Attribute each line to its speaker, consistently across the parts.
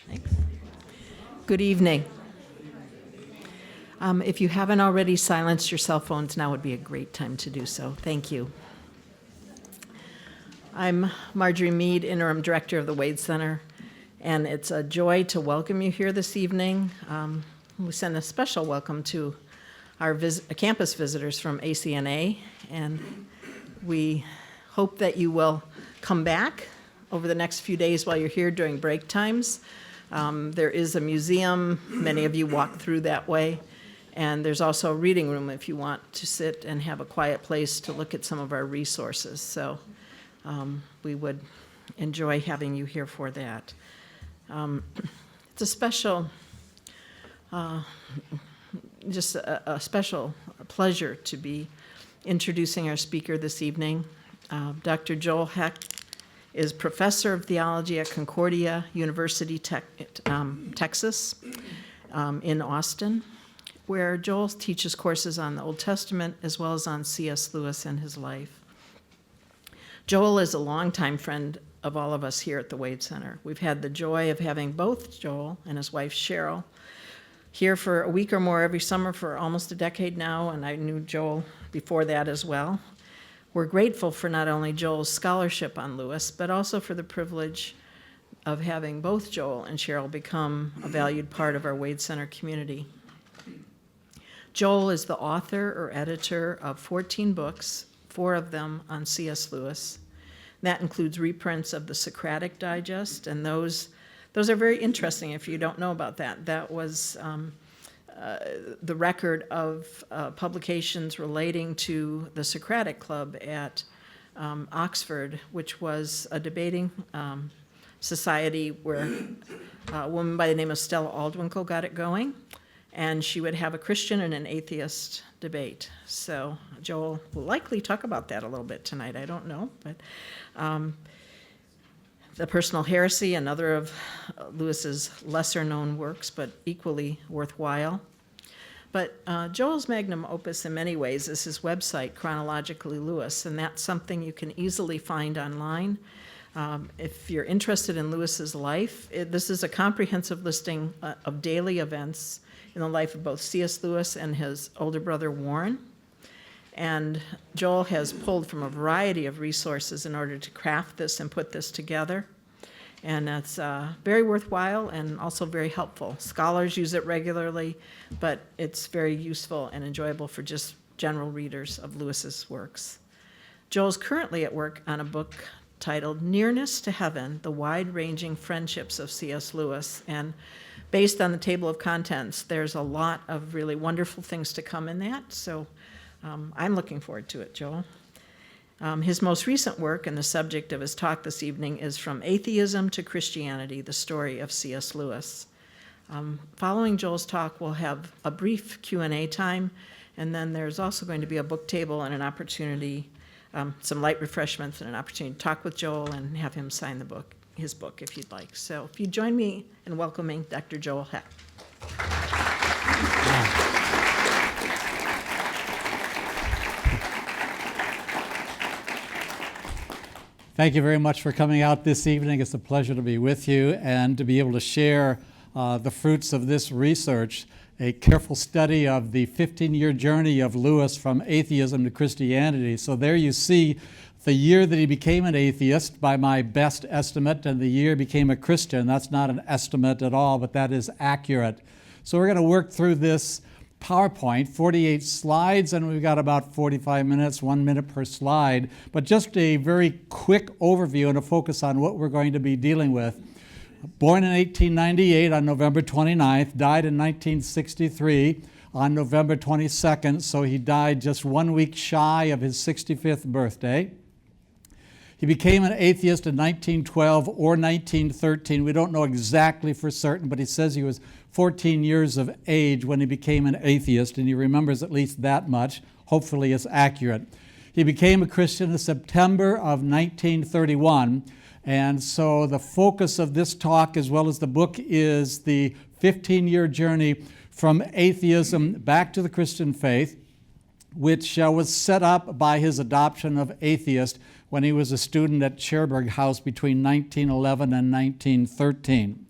Speaker 1: Thanks. Good evening. If you haven't already silenced your cell phones, now would be a great time to do so. Thank you. I'm Marjorie Mead, Interim Director of the Wade Center, and it's a joy to welcome you here this evening. We send a special welcome to our campus visitors from ACNA, and we hope that you will come back over the next few days while you're here during break times. There is a museum, many of you walk through that way, and there's also a reading room if you want to sit and have a quiet place to look at some of our resources. So we would enjoy having you here for that. It's a special, just a special pleasure to be introducing our speaker this evening. Dr. Joel Heck is Professor of Theology at Concordia University Texas in Austin, where Joel teaches courses on the Old Testament as well as on C.S. Lewis and his life. Joel is a longtime friend of all of us here at the Wade Center. We've had the joy of having both Joel and his wife Cheryl here for a week or more every summer for almost a decade now, and I knew Joel before that as well. We're grateful for not only Joel's scholarship on Lewis, but also for the privilege of having both Joel and Cheryl become a valued part of our Wade Center community. Joel is the author or editor of 14 books, 4 of them on C.S. Lewis. That includes reprints of the Socratic Digest, and those are very interesting if you don't know about that. That was the record of publications relating to the Socratic Club at Oxford, which was a debating society where a woman by the name of Stella Aldwinkle got it going, and she would have a Christian and an atheist debate. So Joel will likely talk about that a little bit tonight, I don't know, but The Personal Heresy, another of Lewis's lesser-known works, but equally worthwhile. But Joel's magnum opus in many ways is his website, Chronologically Lewis, and that's something you can easily find online. If you're interested in Lewis's life, this is a comprehensive listing of daily events in the life of both C.S. Lewis and his older brother Warren. And Joel has pulled from a variety of resources in order to craft this and put this together. And that's very worthwhile and also very helpful. Scholars use it regularly, but it's very useful and enjoyable for just general readers of Lewis's works. Joel's currently at work on a book titled Nearness to Heaven, The Wide-Ranging Friendships of C.S. Lewis. And based on the table of contents, there's a lot of really wonderful things to come in that. So I'm looking forward to it, Joel. His most recent work, and the subject of his talk this evening, is From Atheism to Christianity, the Story of C.S. Lewis. Following Joel's talk, we'll have a brief Q&A time, and then there's also going to be a book table and an opportunity, some light refreshments and an opportunity to talk with Joel and have him sign his book if you'd like. So if you join me in welcoming Dr. Joel Heck.
Speaker 2: Thank you very much for coming out this evening. It's a pleasure to be with you and to be able to share the fruits of this research, a careful study of the 15-year journey of Lewis from atheism to Christianity. So there you see the year that he became an atheist by my best estimate, and the year he became a Christian. That's not an estimate at all, but that is accurate. So we're going to work through this PowerPoint, 48 slides, and we've got about 45 minutes, 1 minute per slide, but just a very quick overview and a focus on what we're going to be dealing with. Born in 1898 on November 29th, died in 1963 on November 22nd, so he died just 1 week shy of his 65th birthday. He became an atheist in 1912 or 1913. We don't know exactly for certain, but he says he was 14 years of age when he became an atheist, and he remembers at least that much. Hopefully it's accurate. He became a Christian in September of 1931, and so the focus of this talk as well as the book is the 15-year journey from atheism back to the Christian faith, which was set up by his adoption of atheist when he was a student at Cherbourg House between 1911 and 1913.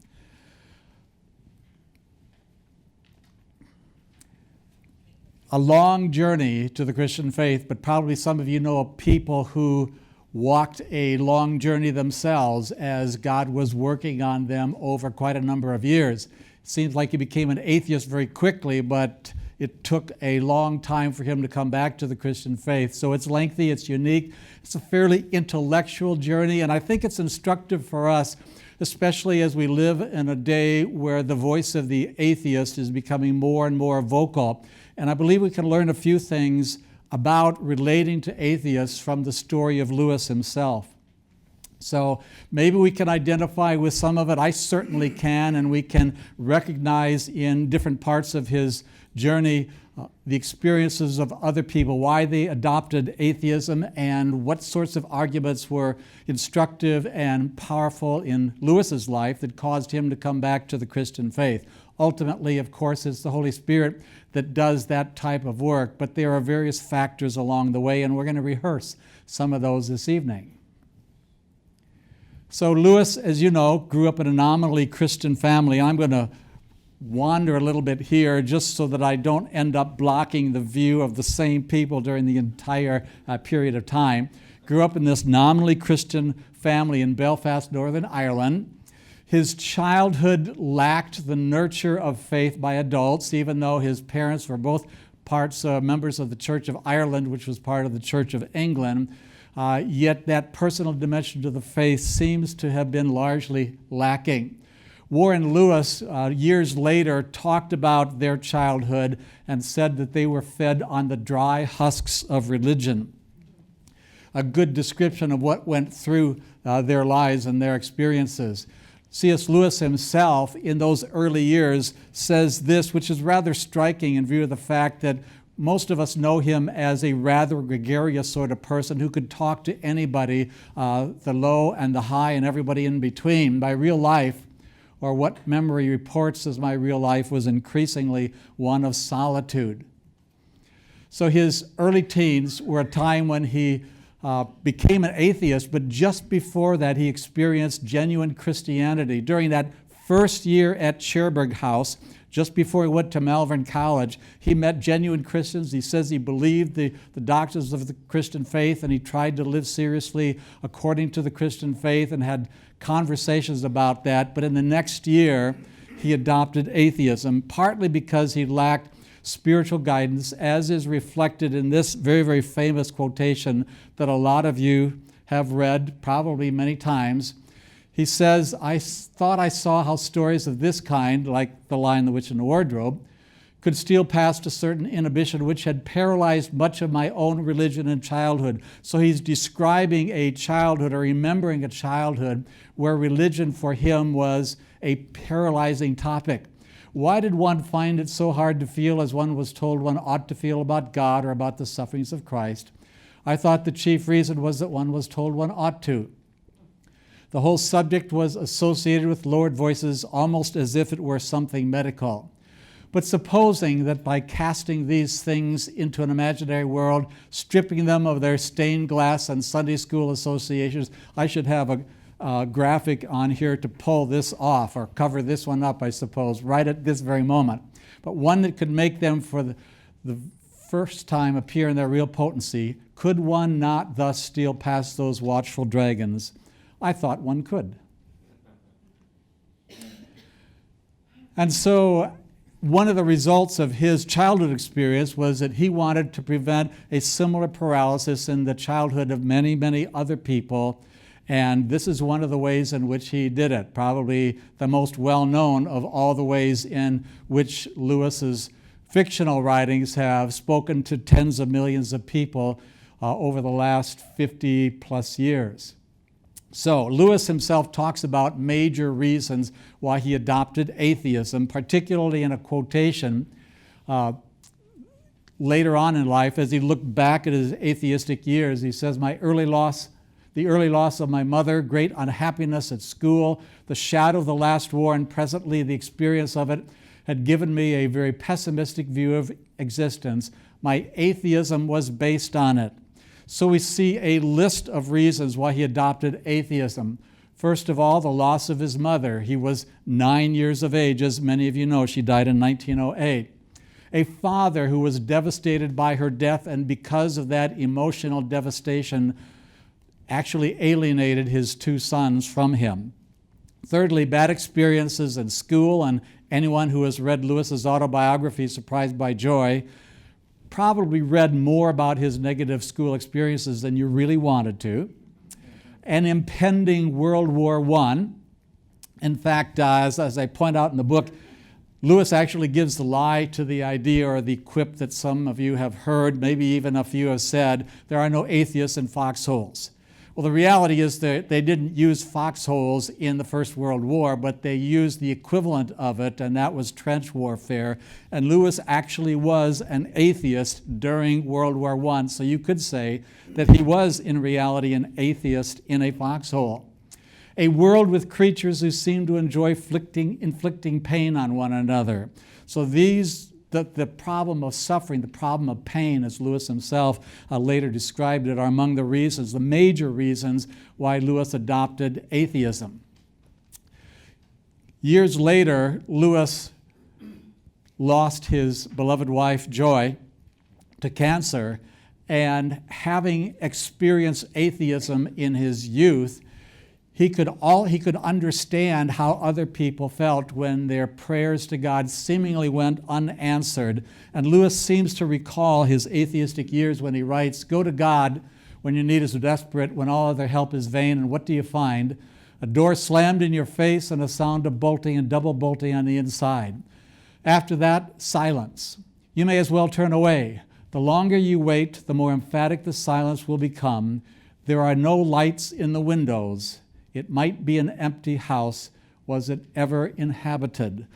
Speaker 2: a long journey to the Christian faith, but probably some of you know of people who walked a long journey themselves as God was working on them over quite a number of years. It seems like he became an atheist very quickly, but it took a long time for him to come back to the Christian faith. So it's lengthy, it's unique, it's a fairly intellectual journey, and I think it's instructive for us, especially as we live in a day where the voice of the atheist is becoming more and more vocal. And I believe we can learn a few things about relating to atheists from the story of Lewis himself. So maybe we can identify with some of it. I certainly can, and we can recognize in different parts of his journey the experiences of other people, why they adopted atheism, and what sorts of arguments were instructive and powerful in Lewis's life that caused him to come back to the Christian faith. Ultimately, of course, it's the Holy Spirit that does that type of work, but there are various factors along the way, and we're going to rehearse some of those this evening. So Lewis, as you know, grew up in a nominally Christian family. I'm going to wander a little bit here just so that I don't end up blocking the view of the same people during the entire period of time. Grew up in this nominally Christian family in Belfast, Northern Ireland. His childhood lacked the nurture of faith by adults, even though his parents were both members of the Church of Ireland, which was part of the Church of England. Yet that personal dimension to the faith seems to have been largely lacking. Warren Lewis, years later, talked about their childhood and said that they were fed on the dry husks of religion. A good description of what went through their lives and their experiences. C.S. Lewis himself, in those early years, says this, which is rather striking in view of the fact that most of us know him as a rather gregarious sort of person who could talk to anybody, the low and the high and everybody in between. My real life, or what memory reports as my real life, was increasingly one of solitude. So his early teens were a time when he became an atheist, but just before that he experienced genuine Christianity. During that first year at Cherbourg House, just before he went to Malvern College, he met genuine Christians. He says he believed the doctrines of the Christian faith, and he tried to live seriously according to the Christian faith and had conversations about that. But in the next year, he adopted atheism, partly because he lacked spiritual guidance, as is reflected in this very, very famous quotation that a lot of you have read probably many times. He says, "I thought I saw how stories of this kind, like The Lion, the Witch, and the Wardrobe, could steal past a certain inhibition which had paralyzed much of my own religion in childhood." So he's describing a childhood, or remembering a childhood, where religion for him was a paralyzing topic. Why did one find it so hard to feel as one was told one ought to feel about God or about the sufferings of Christ? I thought the chief reason was that one was told one ought to. The whole subject was associated with lowered voices, almost as if it were something medical. But supposing that by casting these things into an imaginary world, stripping them of their stained glass and Sunday school associations, I should have a graphic on here to pull this off, or cover this one up, I suppose, right at this very moment. But one that could make them for the first time appear in their real potency. Could one not thus steal past those watchful dragons? I thought one could. And so one of the results of his childhood experience was that he wanted to prevent a similar paralysis in the childhood of many, many other people. And this is one of the ways in which he did it, probably the most well-known of all the ways in which Lewis's fictional writings have spoken to tens of millions of people over the last 50-plus years. So Lewis himself talks about major reasons why he adopted atheism, particularly in a quotation later on in life as he looked back at his atheistic years. He says, the early loss of my mother, great unhappiness at school, the shadow of the last war, and presently the experience of it had given me a very pessimistic view of existence. My atheism was based on it. So we see a list of reasons why he adopted atheism. First of all, the loss of his mother. He was 9 years of age, as many of you know. She died in 1908. a father who was devastated by her death, and because of that emotional devastation, actually alienated his two sons from him. Thirdly, bad experiences in school, and anyone who has read Lewis's autobiography, Surprised by Joy, probably read more about his negative school experiences than you really wanted to. An impending World War I. In fact, as I point out in the book, Lewis actually gives the lie to the idea or the quip that some of you have heard, maybe even a few have said, there are no atheists in foxholes. Well, the reality is that they didn't use foxholes in the First World War, but they used the equivalent of it, and that was trench warfare. And Lewis actually was an atheist during World War I, so you could say that he was in reality an atheist in a foxhole. A world with creatures who seem to enjoy inflicting pain on one another. So the problem of suffering, the problem of pain, as Lewis himself later described it, are among the reasons, the major reasons why Lewis adopted atheism. Years later, Lewis lost his beloved wife, Joy, to cancer, and having experienced atheism in his youth, he could understand how other people felt when their prayers to God seemingly went unanswered. And Lewis seems to recall his atheistic years when he writes, "Go to God when your need is desperate, when all other help is vain, and what do you find? A door slammed in your face and a sound of bolting and double bolting on the inside. After that, silence. You may as well turn away. The longer you wait, the more emphatic the silence will become. There are no lights in the windows. It might be an empty house. Was it ever inhabited?"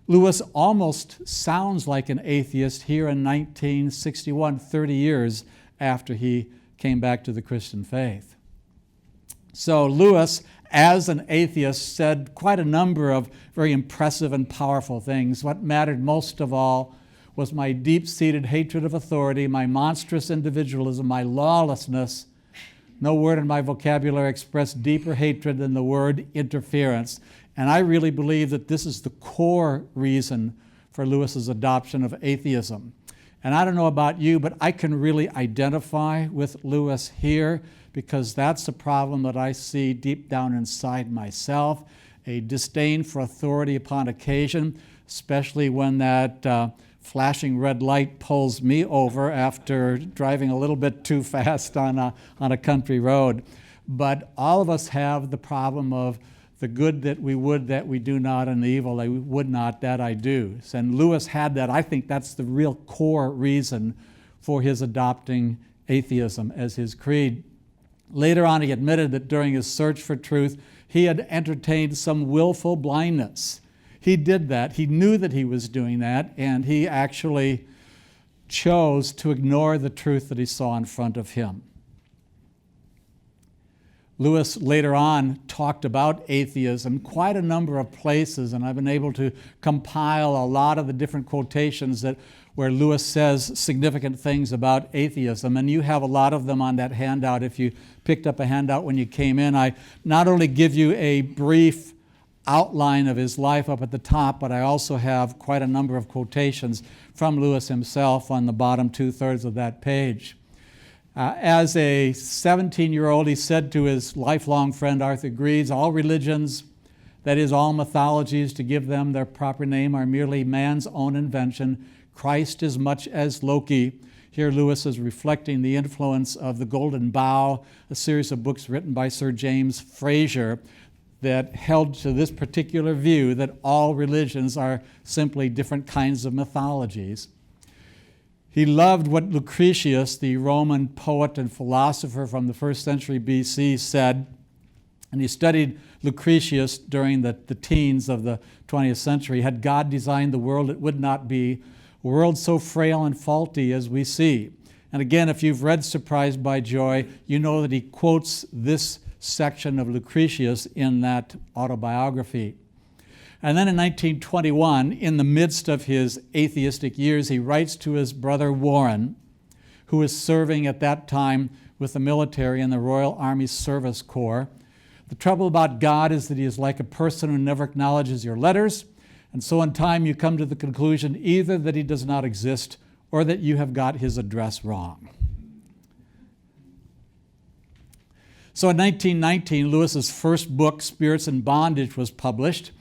Speaker 2: Lewis almost sounds like an atheist here in 1961, 30 years after he came back to the Christian faith. So Lewis, as an atheist, said quite a number of very impressive and powerful things. What mattered most of all was my deep-seated hatred of authority, my monstrous individualism, my lawlessness. No word in my vocabulary expressed deeper hatred than the word interference. And I really believe that this is the core reason for Lewis's adoption of atheism. And I don't know about you, but I can really identify with Lewis here, because that's a problem that I see deep down inside myself, a disdain for authority upon occasion, especially when that flashing red light pulls me over after driving a little bit too fast on a country road. But all of us have the problem of the good that we would that we do not, and the evil that we would not that I do. And Lewis had that. I think that's the real core reason for his adopting atheism as his creed. Later on, he admitted that during his search for truth, he had entertained some willful blindness. He did that. He knew that he was doing that, and he actually chose to ignore the truth that he saw in front of him. Lewis later on talked about atheism quite a number of places, and I've been able to compile a lot of the different quotations where Lewis says significant things about atheism, and you have a lot of them on that handout. If you picked up a handout when you came in, I not only give you a brief outline of his life up at the top, but I also have quite a number of quotations from Lewis himself on the bottom 2/3 of that page. As a 17-year-old, he said to his lifelong friend Arthur Greaves, "All religions, that is, all mythologies, to give them their proper name, are merely man's own invention. Christ as much as Loki." Here Lewis is reflecting the influence of The Golden Bough, a series of books written by Sir James Frazer that held to this particular view that all religions are simply different kinds of mythologies. He loved what Lucretius, the Roman poet and philosopher from the 1st century BC, said, and he studied Lucretius during the teens of the 20th century. Had God designed the world, it would not be a world so frail and faulty as we see. And again, if you've read Surprised by Joy, you know that he quotes this section of Lucretius in that autobiography. And then in 1921, in the midst of his atheistic years, he writes to his brother Warren, who was serving at that time with the military in the Royal Army Service Corps. "The trouble about God is that he is like a person who never acknowledges your letters And so in time you come to the conclusion either that he does not exist or that you have got his address wrong. So in 1919, Lewis's first book, Spirits in Bondage, was published,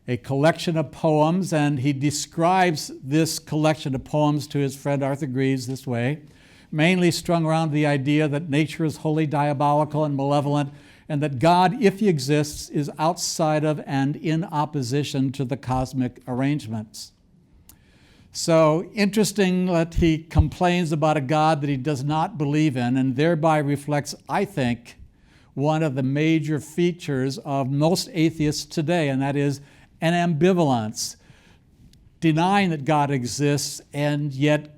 Speaker 2: a collection of poems, and he describes this collection of poems to his friend Arthur Greaves this way, mainly strung around the idea that nature is wholly diabolical and malevolent, and that God, if he exists, is outside of and in opposition to the cosmic arrangements. So interesting that he complains about a God that he does not believe in, and thereby reflects, I think, one of the major features of most atheists today, and that is an ambivalence, denying that God exists and yet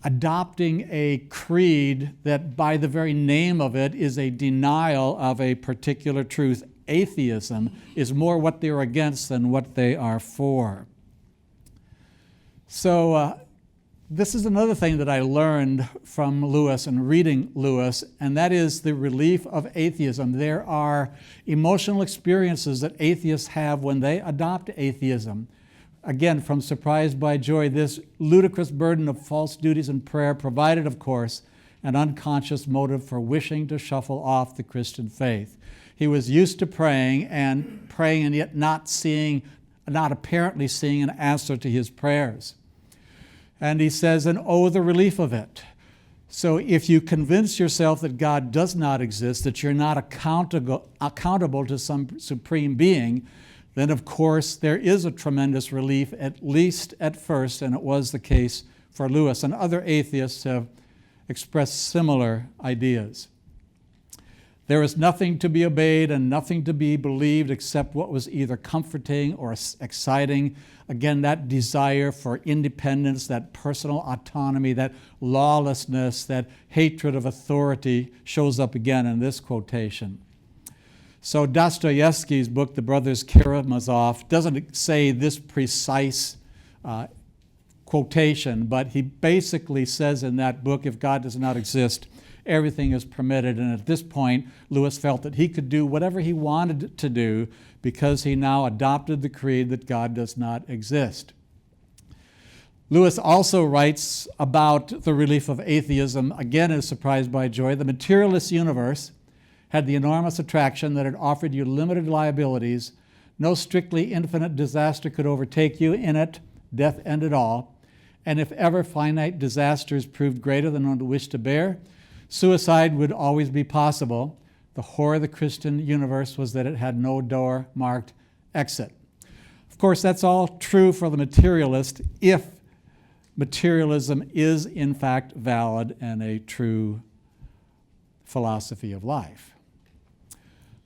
Speaker 2: adopting a creed that by the very name of it is a denial of a particular truth. Atheism is more what they're against than what they are for. So this is another thing that I learned from Lewis and reading Lewis, and that is the relief of atheism. There are emotional experiences that atheists have when they adopt atheism. Again, from Surprised by Joy, this ludicrous burden of false duties and prayer provided, of course, an unconscious motive for wishing to shuffle off the Christian faith. He was used to praying and yet not apparently seeing an answer to his prayers. And he says, and oh, the relief of it. So if you convince yourself that God does not exist, that you're not accountable to some supreme being, then of course there is a tremendous relief, at least at first, and it was the case for Lewis. And other atheists have expressed similar ideas. There is nothing to be obeyed and nothing to be believed except what was either comforting or exciting. Again, that desire for independence, that personal autonomy, that lawlessness, that hatred of authority shows up again in this quotation. So Dostoevsky's book, The Brothers Karamazov, doesn't say this precise quotation, but he basically says in that book, if God does not exist, everything is permitted. And at this point, Lewis felt that he could do whatever he wanted to do because he now adopted the creed that God does not exist. Lewis also writes about the relief of atheism, again as Surprised by Joy. The materialist universe had the enormous attraction that it offered you limited liabilities. No strictly infinite disaster could overtake you. In it, death ended all. And if ever finite disasters proved greater than one wished to bear, suicide would always be possible. The horror of the Christian universe was that it had no door marked exit. Of course, that's all true for the materialist if materialism is in fact valid and a true philosophy of life.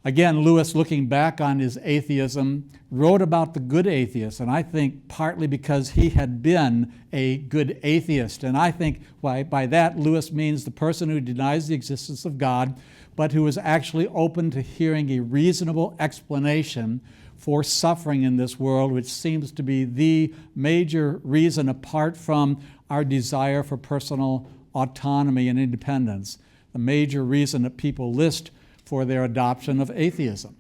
Speaker 2: Again, Lewis, looking back on his atheism, wrote about the good atheist, and I think partly because he had been a good atheist. And I think by that, Lewis means the person who denies the existence of God, but who is actually open to hearing a reasonable explanation for suffering in this world, which seems to be the major reason, apart from our desire for personal autonomy and independence, the major reason that people list for their adoption of atheism.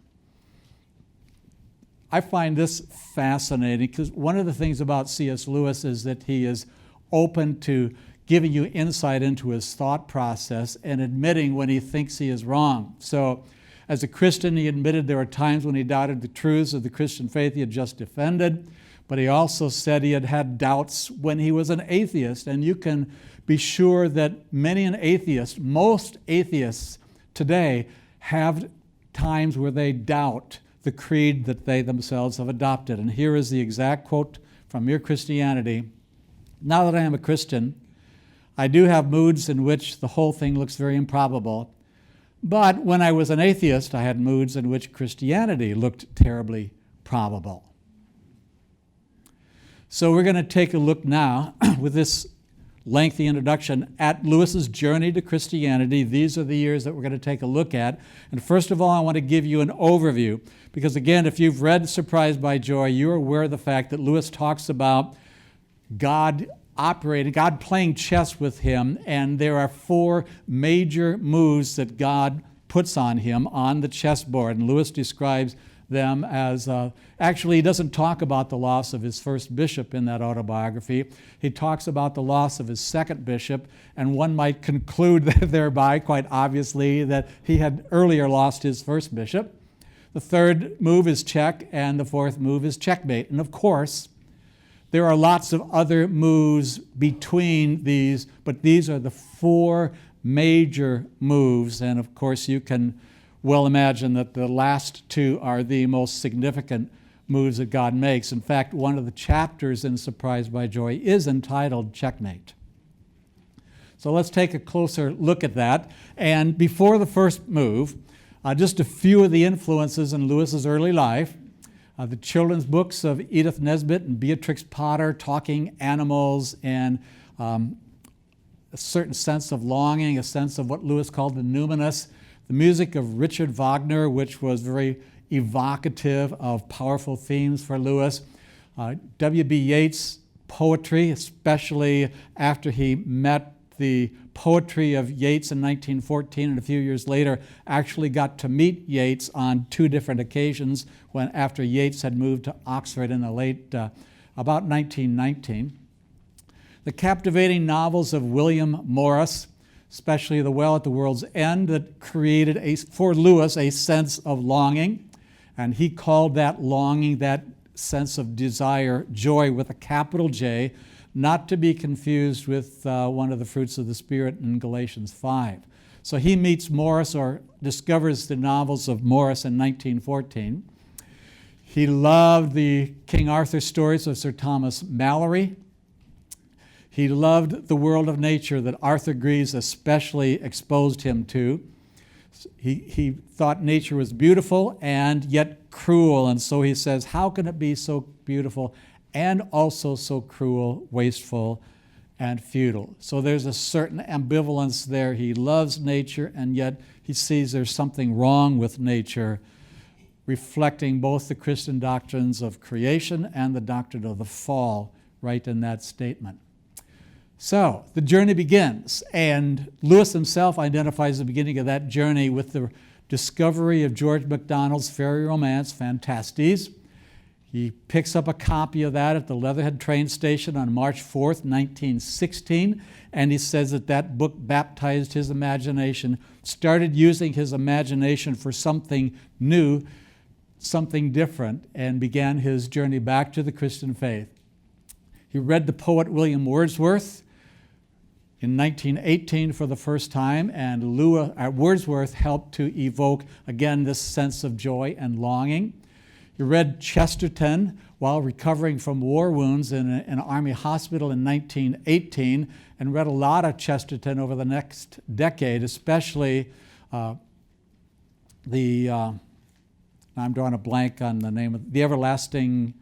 Speaker 2: I find this fascinating because one of the things about C.S. Lewis is that he is open to giving you insight into his thought process and admitting when he thinks he is wrong. So as a Christian, he admitted there were times when he doubted the truths of the Christian faith he had just defended, but he also said he had had doubts when he was an atheist. And you can be sure that most atheists today have times where they doubt the creed that they themselves have adopted. And here is the exact quote from Mere Christianity. Now that I am a Christian, I do have moods in which the whole thing looks very improbable. But when I was an atheist, I had moods in which Christianity looked terribly probable. So we're going to take a look now with this lengthy introduction at Lewis's journey to Christianity. These are the years that we're going to take a look at. And first of all, I want to give you an overview, because again, if you've read Surprised by Joy, you're aware of the fact that Lewis talks about God playing chess with him, and there are 4 major moves that God puts on him on the chessboard. And Lewis describes them as, actually he doesn't talk about the loss of his first bishop in that autobiography. He talks about the loss of his second bishop, and one might conclude thereby, quite obviously, that he had earlier lost his first bishop. The third move is check, and the fourth move is checkmate. And of course, there are lots of other moves between these, but these are the four major moves, and of course you can well imagine that the last two are the most significant moves that God makes. In fact, one of the chapters in Surprised by Joy is entitled Checkmate. So let's take a closer look at that. And before the first move, just a few of the influences in Lewis's early life. The children's books of Edith Nesbit and Beatrix Potter, Talking Animals, and a certain sense of longing, a sense of what Lewis called the numinous. The music of Richard Wagner, which was very evocative of powerful themes for Lewis. W.B. Yeats' poetry, especially after he met the poetry of Yeats in 1914, and a few years later actually got to meet Yeats on two different occasions after Yeats had moved to Oxford in the late, about 1919. The captivating novels of William Morris, especially The Well at the World's End, that created for Lewis a sense of longing, and he called that longing, that sense of desire, joy with a capital J, not to be confused with one of the fruits of the Spirit in Galatians 5. So he meets Morris, or discovers the novels of Morris in 1914. He loved the King Arthur stories of Sir Thomas Malory. He loved the world of nature that Arthur Greaves especially exposed him to. He thought nature was beautiful and yet cruel, and so he says, how can it be so beautiful and also so cruel, wasteful, and futile? So there's a certain ambivalence there. He loves nature, and yet he sees there's something wrong with nature, reflecting both the Christian doctrines of creation and the doctrine of the fall right in that statement. So the journey begins, and Lewis himself identifies the beginning of that journey with the discovery of George MacDonald's fairy romance, Phantastes. He picks up a copy of that at the Leatherhead train station on March 4th, 1916, and he says that that book baptized his imagination, started using his imagination for something new, something different, and began his journey back to the Christian faith. He read the poet William Wordsworth in 1918 for the first time, and Wordsworth helped to evoke, again, this sense of joy and longing. He read Chesterton while recovering from war wounds in an Army hospital in 1918, and read a lot of Chesterton over the next decade, especially I'm drawing a blank on the name of The Everlasting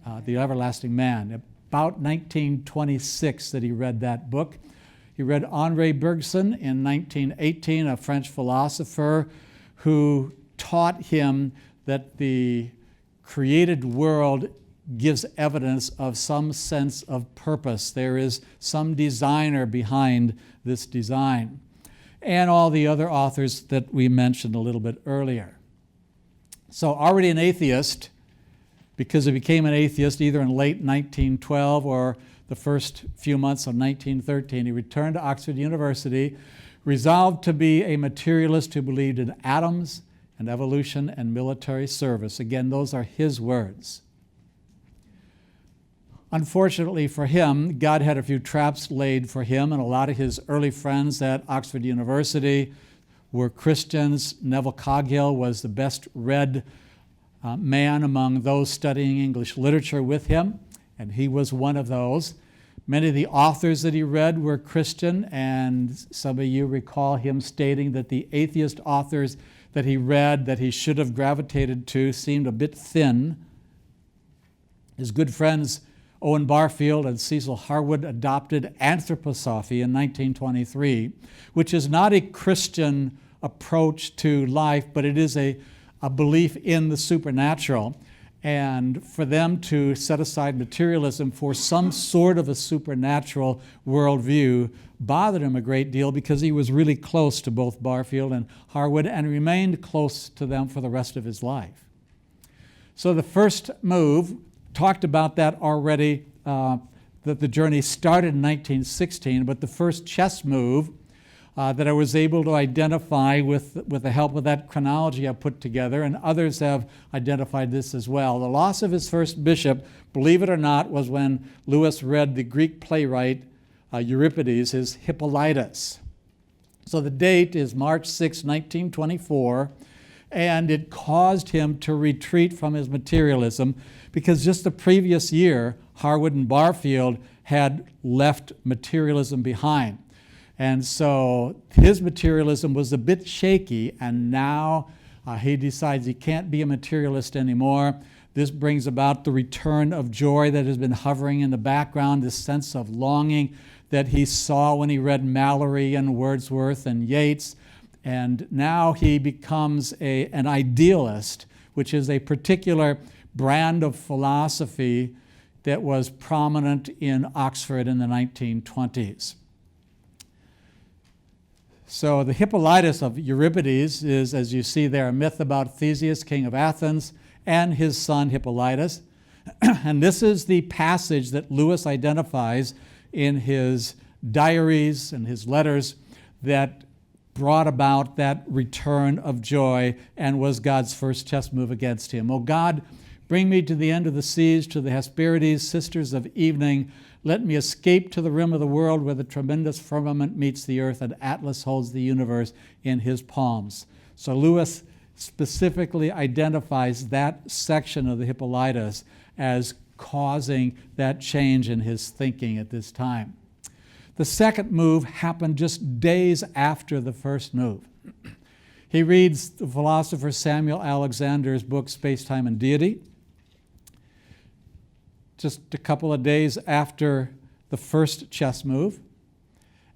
Speaker 2: Man. About 1926 that he read that book. He read Henri Bergson in 1918, a French philosopher who taught him that the created world gives evidence of some sense of purpose. There is some designer behind this design. And all the other authors that we mentioned a little bit earlier. So already an atheist, because he became an atheist either in late 1912 or the first few months of 1913. He returned to Oxford University, resolved to be a materialist who believed in atoms and evolution and military service. Again, those are his words. Unfortunately for him, God had a few traps laid for him, and a lot of his early friends at Oxford University were Christians. Neville Coghill was the best read man among those studying English literature with him, and he was one of those. Many of the authors that he read were Christian, and some of you recall him stating that the atheist authors that he read, that he should have gravitated to, seemed a bit thin. His good friends Owen Barfield and Cecil Harwood adopted anthroposophy in 1923, which is not a Christian approach to life, but it is a belief in the supernatural. And for them to set aside materialism for some sort of a supernatural worldview bothered him a great deal, because he was really close to both Barfield and Harwood and remained close to them for the rest of his life. So the first move, talked about that already, that the journey started in 1916, but the first chess move that I was able to identify with the help of that chronology I put together, and others have identified this as well. The loss of his first bishop, believe it or not, was when Lewis read the Greek playwright Euripides, his Hippolytus. So the date is March 6, 1924, and it caused him to retreat from his materialism because just the previous year, Harwood and Barfield had left materialism behind. And so his materialism was a bit shaky, and now he decides he can't be a materialist anymore. This brings about the return of joy that has been hovering in the background, this sense of longing that he saw when he read Mallory and Wordsworth and Yeats. And now he becomes an idealist, which is a particular brand of philosophy that was prominent in Oxford in the 1920s. So the Hippolytus of Euripides is, as you see there, a myth about Theseus, king of Athens, and his son Hippolytus. And this is the passage that Lewis identifies in his diaries and his letters that brought about that return of joy and was God's first chess move against him. O God, bring me to the end of the seas, to the Hesperides, sisters of evening. Let me escape to the rim of the world where the tremendous firmament meets the earth and Atlas holds the universe in his palms. So Lewis specifically identifies that section of the Hippolytus as causing that change in his thinking at this time. The second move happened just days after the first move. He reads the philosopher Samuel Alexander's book, Space, Time, and Deity, just a couple of days after the first chess move.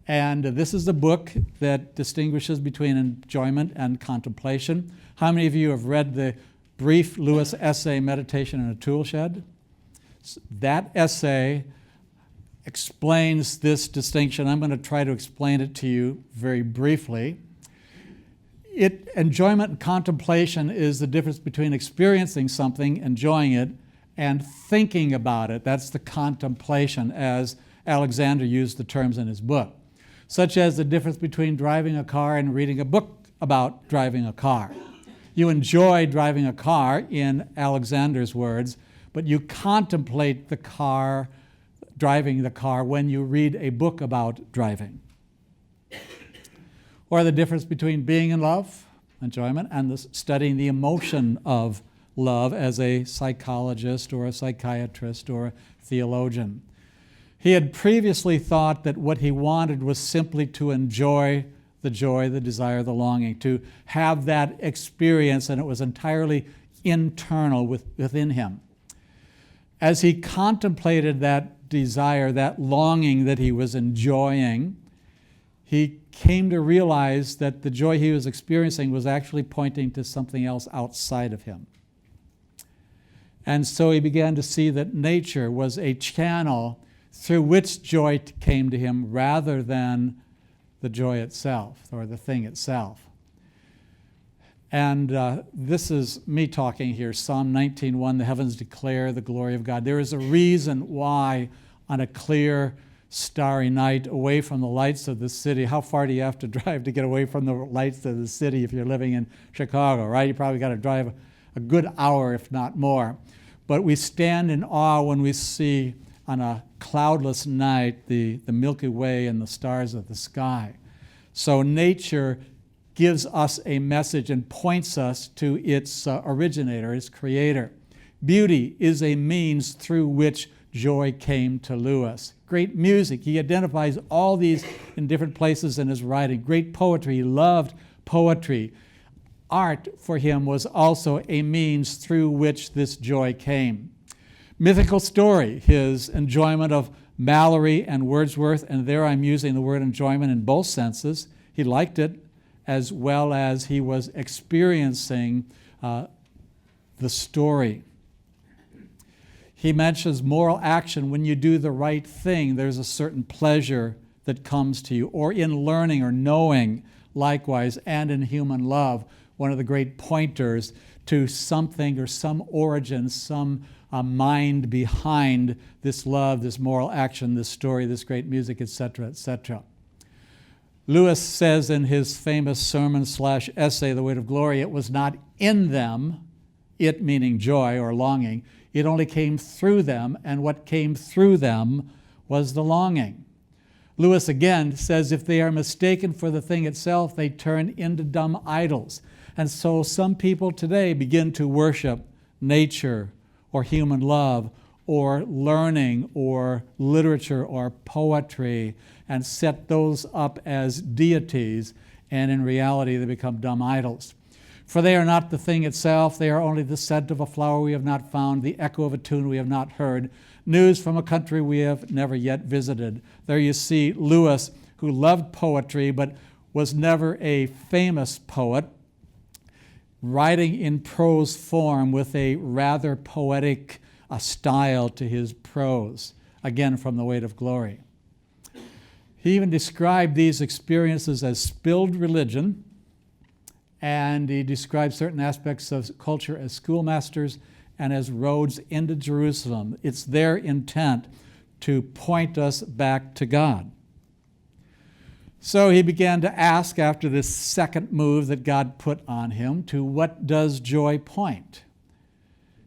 Speaker 2: And this is a book that distinguishes between enjoyment and contemplation. How many of you have read the brief Lewis essay, Meditation in a Toolshed? That essay explains this distinction. I'm going to try to explain it to you very briefly. Enjoyment and contemplation is the difference between experiencing something, enjoying it, and thinking about it. That's the contemplation, as Alexander used the terms in his book, such as the difference between driving a car and reading a book about driving a car. You enjoy driving a car, in Alexander's words, but you contemplate the car, driving the car, when you read a book about driving. Or the difference between being in love, enjoyment, and studying the emotion of love as a psychologist or a psychiatrist or a theologian. He had previously thought that what he wanted was simply to enjoy the joy, the desire, the longing, to have that experience, and it was entirely internal within him. As he contemplated that desire, that longing that he was enjoying, he came to realize that the joy he was experiencing was actually pointing to something else outside of him. And so he began to see that nature was a channel through which joy came to him rather than the joy itself or the thing itself. And this is me talking here, Psalm 19:1, the heavens declare the glory of God. There is a reason why on a clear, starry night, away from the lights of the city, how far do you have to drive to get away from the lights of the city if you're living in Chicago, right? You probably got to drive a good hour, if not more. But we stand in awe when we see on a cloudless night the Milky Way and the stars of the sky. So nature gives us a message and points us to its originator, its creator. Beauty is a means through which joy came to Lewis. Great music, he identifies all these in different places in his writing. Great poetry, he loved poetry. Art for him was also a means through which this joy came. Mythical story, his enjoyment of Mallory and Wordsworth, and there I'm using the word enjoyment in both senses. He liked it, as well as he was experiencing the story. He mentions moral action. When you do the right thing, there's a certain pleasure that comes to you, or in learning or knowing likewise, and in human love. One of the great pointers to something or some origin, some mind behind this love, this moral action, this story, this great music, etc., etc. Lewis says in his famous sermon/essay, The Weight of Glory, it was not in them, it meaning joy or longing, it only came through them, and what came through them was the longing. Lewis again says if they are mistaken for the thing itself, they turn into dumb idols. And so some people today begin to worship nature or human love or learning or literature or poetry and set those up as deities, and in reality they become dumb idols. For they are not the thing itself, they are only the scent of a flower we have not found, the echo of a tune we have not heard, news from a country we have never yet visited. There you see Lewis, who loved poetry but was never a famous poet, writing in prose form with a rather poetic style to his prose, again from The Weight of Glory. He even described these experiences as spilled religion, and he described certain aspects of culture as schoolmasters and as roads into Jerusalem. It's their intent to point us back to God. So he began to ask, after this second move that God put on him, to what does joy point?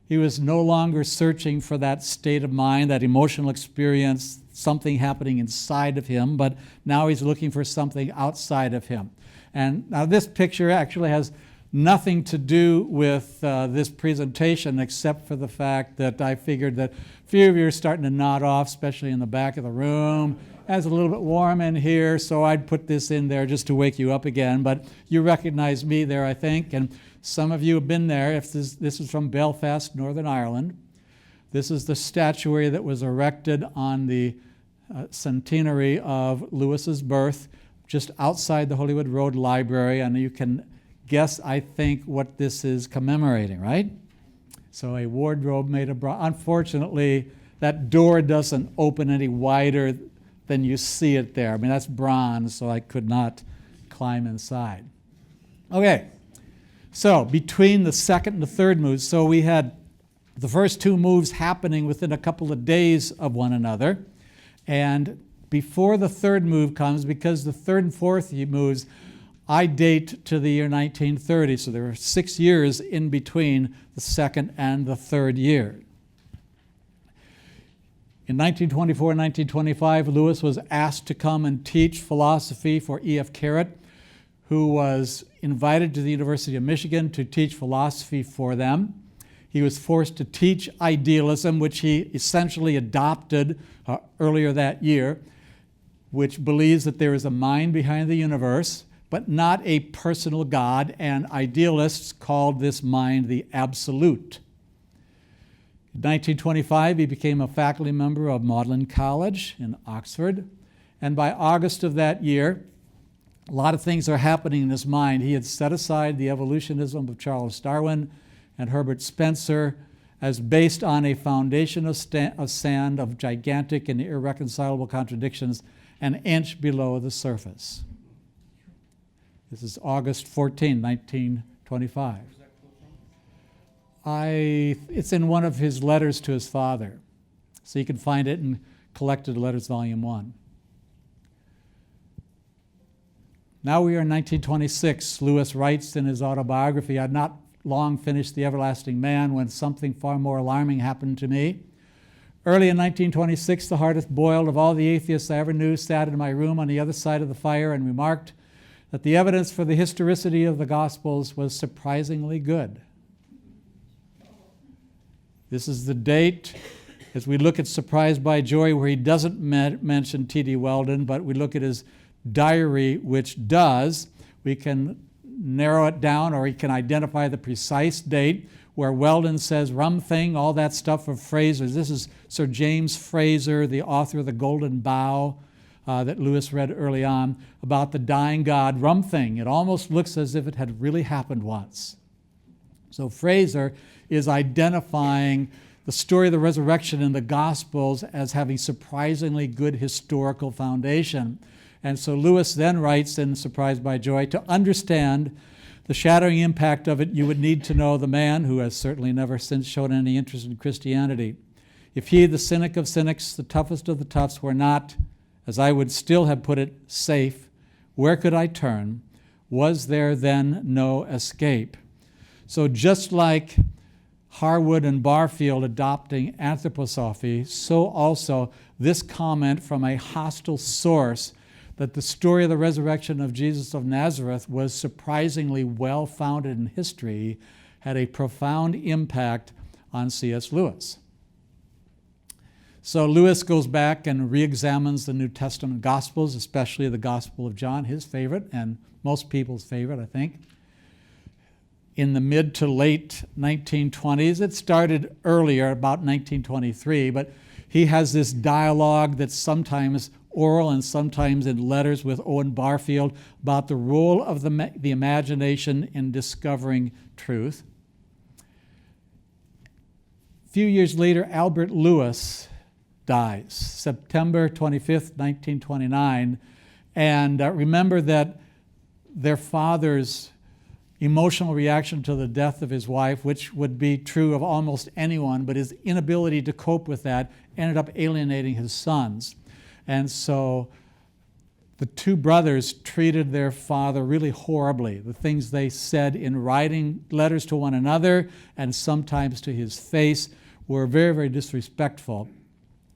Speaker 2: He was no longer searching for that state of mind, that emotional experience, something happening inside of him, but now he's looking for something outside of him. And now this picture actually has nothing to do with this presentation, except for the fact that I figured that a few of you are starting to nod off, especially in the back of the room. It's a little bit warm in here, so I'd put this in there just to wake you up again. But you recognize me there, I think, and some of you have been there. If this is from Belfast, Northern Ireland. This is the statuary that was erected on the centenary of Lewis's birth, just outside the Hollywood Road Library, and you can guess, I think, what this is commemorating, right? So a wardrobe made of bronze. Unfortunately, that door doesn't open any wider than you see it there. I mean, that's bronze, so I could not climb inside. Okay, so between the second and the third moves, so we had the first two moves happening within a couple of days of one another, and before the third move comes, because the third and fourth moves I date to the year 1930, so there are 6 years in between the second and the third year. In 1924 and 1925, Lewis was asked to come and teach philosophy for E.F. Carrot, who was invited to the University of Michigan to teach philosophy for them. He was forced to teach idealism, which he essentially adopted earlier that year, which believes that there is a mind behind the universe, but not a personal God, and idealists called this mind the absolute. In 1925, he became a faculty member of Magdalen College in Oxford, and by August of that year, a lot of things are happening in his mind. He had set aside the evolutionism of Charles Darwin and Herbert Spencer as based on a foundation of sand of gigantic and irreconcilable contradictions an inch below the surface. This is August 14, 1925. It's in one of his letters to his father. So you can find it in Collected Letters, Volume 1. Now we are in 1926. Lewis writes in his autobiography, I had not long finished The Everlasting Man when something far more alarming happened to me. Early in 1926, the hardest boiled of all the atheists I ever knew sat in my room on the other side of the fire and remarked that the evidence for the historicity of the Gospels was surprisingly good. This is the date, as we look at Surprised by Joy, where he doesn't mention T.D. Weldon, but we look at his diary, which does. We can narrow it down, or he can identify the precise date where Weldon says rum thing, all that stuff of Fraser. This is Sir James Fraser, the author of The Golden Bough that Lewis read early on, about the dying God, rum thing. It almost looks as if it had really happened once. So Fraser is identifying the story of the resurrection in the Gospels as having surprisingly good historical foundation. And so Lewis then writes in Surprised by Joy, to understand the shattering impact of it, you would need to know the man who has certainly never since shown any interest in Christianity. If he, the cynic of cynics, the toughest of the toughs, were not, as I would still have put it, safe, where could I turn? Was there then no escape? So just like Harwood and Barfield adopting anthroposophy, so also this comment from a hostile source that the story of the resurrection of Jesus of Nazareth was surprisingly well-founded in history had a profound impact on C.S. Lewis. So Lewis goes back and re-examines the New Testament Gospels, especially the Gospel of John, his favorite, and most people's favorite, I think. In the mid to late 1920s, it started earlier, about 1923, but he has this dialogue that's sometimes oral and sometimes in letters with Owen Barfield about the role of the imagination in discovering truth. A few years later, Albert Lewis dies, September 25th, 1929. And remember that their father's emotional reaction to the death of his wife, which would be true of almost anyone, but his inability to cope with that ended up alienating his sons. And so the two brothers treated their father really horribly. The things they said in writing letters to one another and sometimes to his face were very, very disrespectful.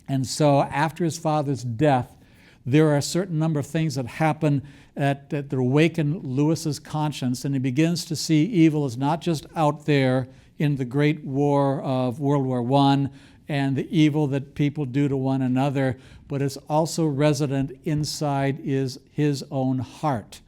Speaker 2: And so after his father's death, there are a certain number of things that happen that awaken Lewis's conscience, and he begins to see evil as not just out there in the Great War of World War I and the evil that people do to one another, but it's also resident inside is his own heart.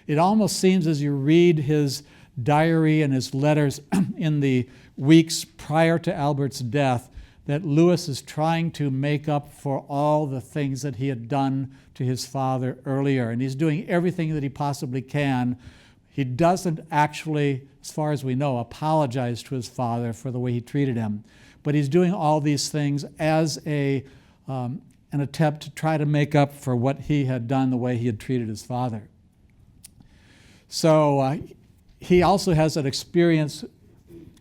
Speaker 2: It almost seems as you read his diary and his letters in the weeks prior to Albert's death that Lewis is trying to make up for all the things that he had done to his father earlier. And he's doing everything that he possibly can. He doesn't actually, as far as we know, apologize to his father for the way he treated him. But he's doing all these things as an attempt to try to make up for what he had done, the way he had treated his father. So he also has an experience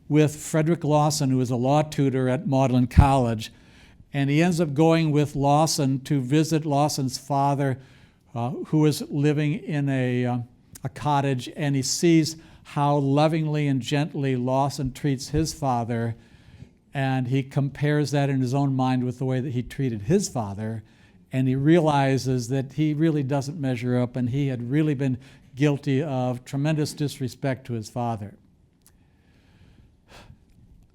Speaker 2: with Frederick Lawson, who is a law tutor at Magdalen College. And he ends up going with Lawson to visit Lawson's father, who is living in a cottage, and he sees how lovingly and gently Lawson treats his father, and he compares that in his own mind with the way that he treated his father, and he realizes that he really doesn't measure up, and he had really been guilty of tremendous disrespect to his father.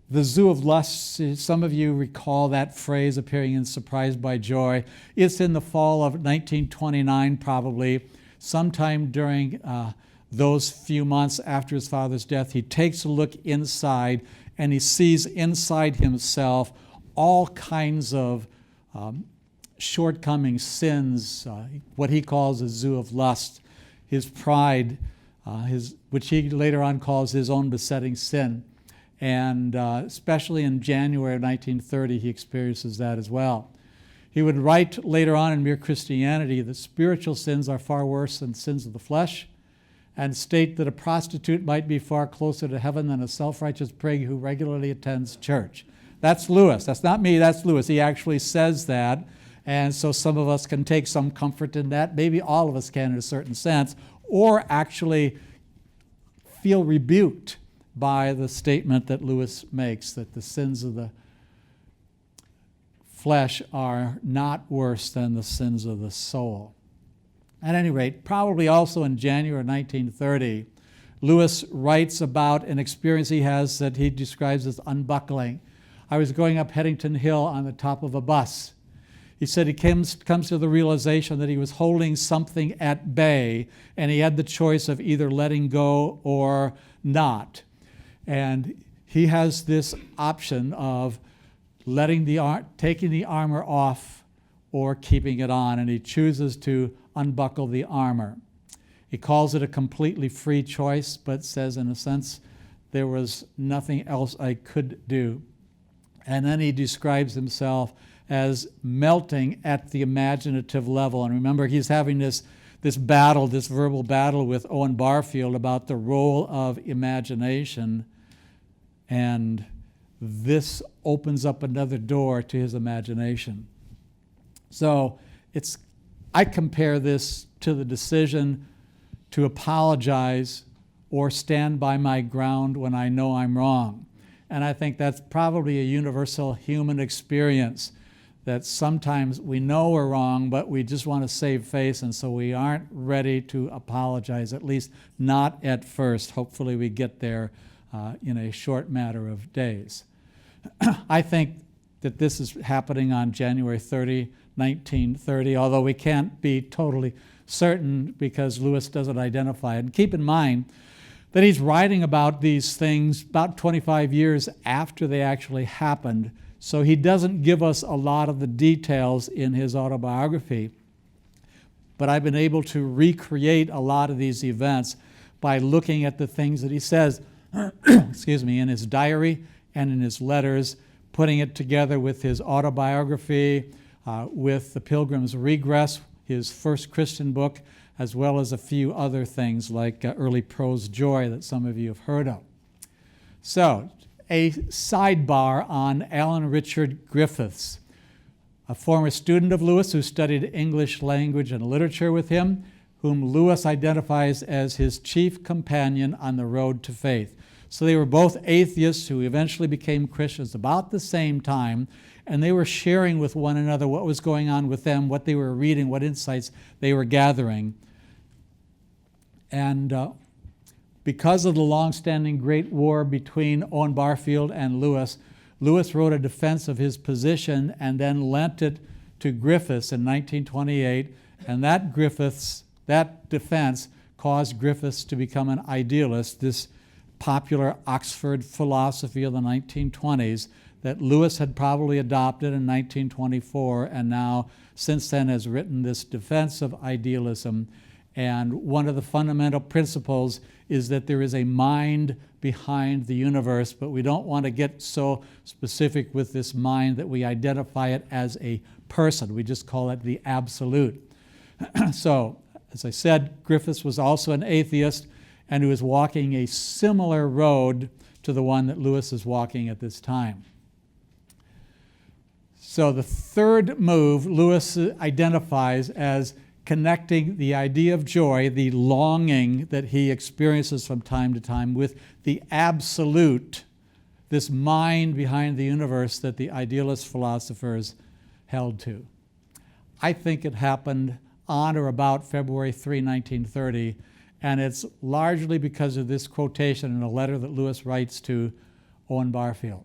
Speaker 2: The Zoo of Lust, some of you recall that phrase appearing in Surprised by Joy. It's in the fall of 1929, probably. Sometime during those few months after his father's death, he takes a look inside, and he sees inside himself all kinds of shortcomings, sins, what he calls a zoo of lust, his pride, which he later on calls his own besetting sin. And especially in January of 1930, he experiences that as well. He would write later on in Mere Christianity that spiritual sins are far worse than sins of the flesh, and state that a prostitute might be far closer to heaven than a self-righteous prig who regularly attends church. That's Lewis. That's not me, that's Lewis. He actually says that, and so some of us can take some comfort in that. Maybe all of us can in a certain sense, or actually feel rebuked by the statement that Lewis makes, that the sins of the flesh are not worse than the sins of the soul. At any rate, probably also in January 1930, Lewis writes about an experience he has that he describes as unbuckling. I was going up Headington Hill on the top of a bus. He said he comes to the realization that he was holding something at bay, and he had the choice of either letting go or not. And he has this option of taking the armor off or keeping it on, and he chooses to unbuckle the armor. He calls it a completely free choice, but says, in a sense, there was nothing else I could do. And then he describes himself as melting at the imaginative level. And remember, he's having this this battle, this verbal battle with Owen Barfield about the role of imagination, and this opens up another door to his imagination. So I compare this to the decision to apologize or stand by my ground when I know I'm wrong. And I think that's probably a universal human experience, that sometimes we know we're wrong, but we just want to save face, and so we aren't ready to apologize, at least not at first. Hopefully we get there in a short matter of days. I think that this is happening on January 30, 1930, although we can't be totally certain because Lewis doesn't identify it. And keep in mind that he's writing about these things about 25 years after they actually happened, so he doesn't give us a lot of the details in his autobiography. But I've been able to recreate a lot of these events by looking at the things that he says excuse me, in his diary and in his letters, putting it together with his autobiography, with The Pilgrim's Regress, his first Christian book, as well as a few other things like Early Prose Joy that some of you have heard of. So, a sidebar on Alan Richard Griffiths, a former student of Lewis who studied English language and literature with him, whom Lewis identifies as his chief companion on the road to faith. So they were both atheists who eventually became Christians about the same time, and they were sharing with one another what was going on with them, what they were reading, what insights they were gathering. And because of the long-standing Great War between Owen Barfield and Lewis, Lewis wrote a defense of his position and then lent it to Griffiths in 1928, and that defense caused Griffiths to become an idealist, this popular Oxford philosophy of the 1920s that Lewis had probably adopted in 1924, and now since then has written this defense of idealism. And one of the fundamental principles is that there is a mind behind the universe, but we don't want to get so specific with this mind that we identify it as a person. We just call it the absolute. So, as I said, Griffiths was also an atheist, and who was walking a similar road to the one that Lewis is walking at this time. So the third move Lewis identifies as connecting the idea of joy, the longing that he experiences from time to time, with the absolute, this mind behind the universe that the idealist philosophers held to. I think it happened on or about February 3, 1930, and it's largely because of this quotation in a letter that Lewis writes to Owen Barfield.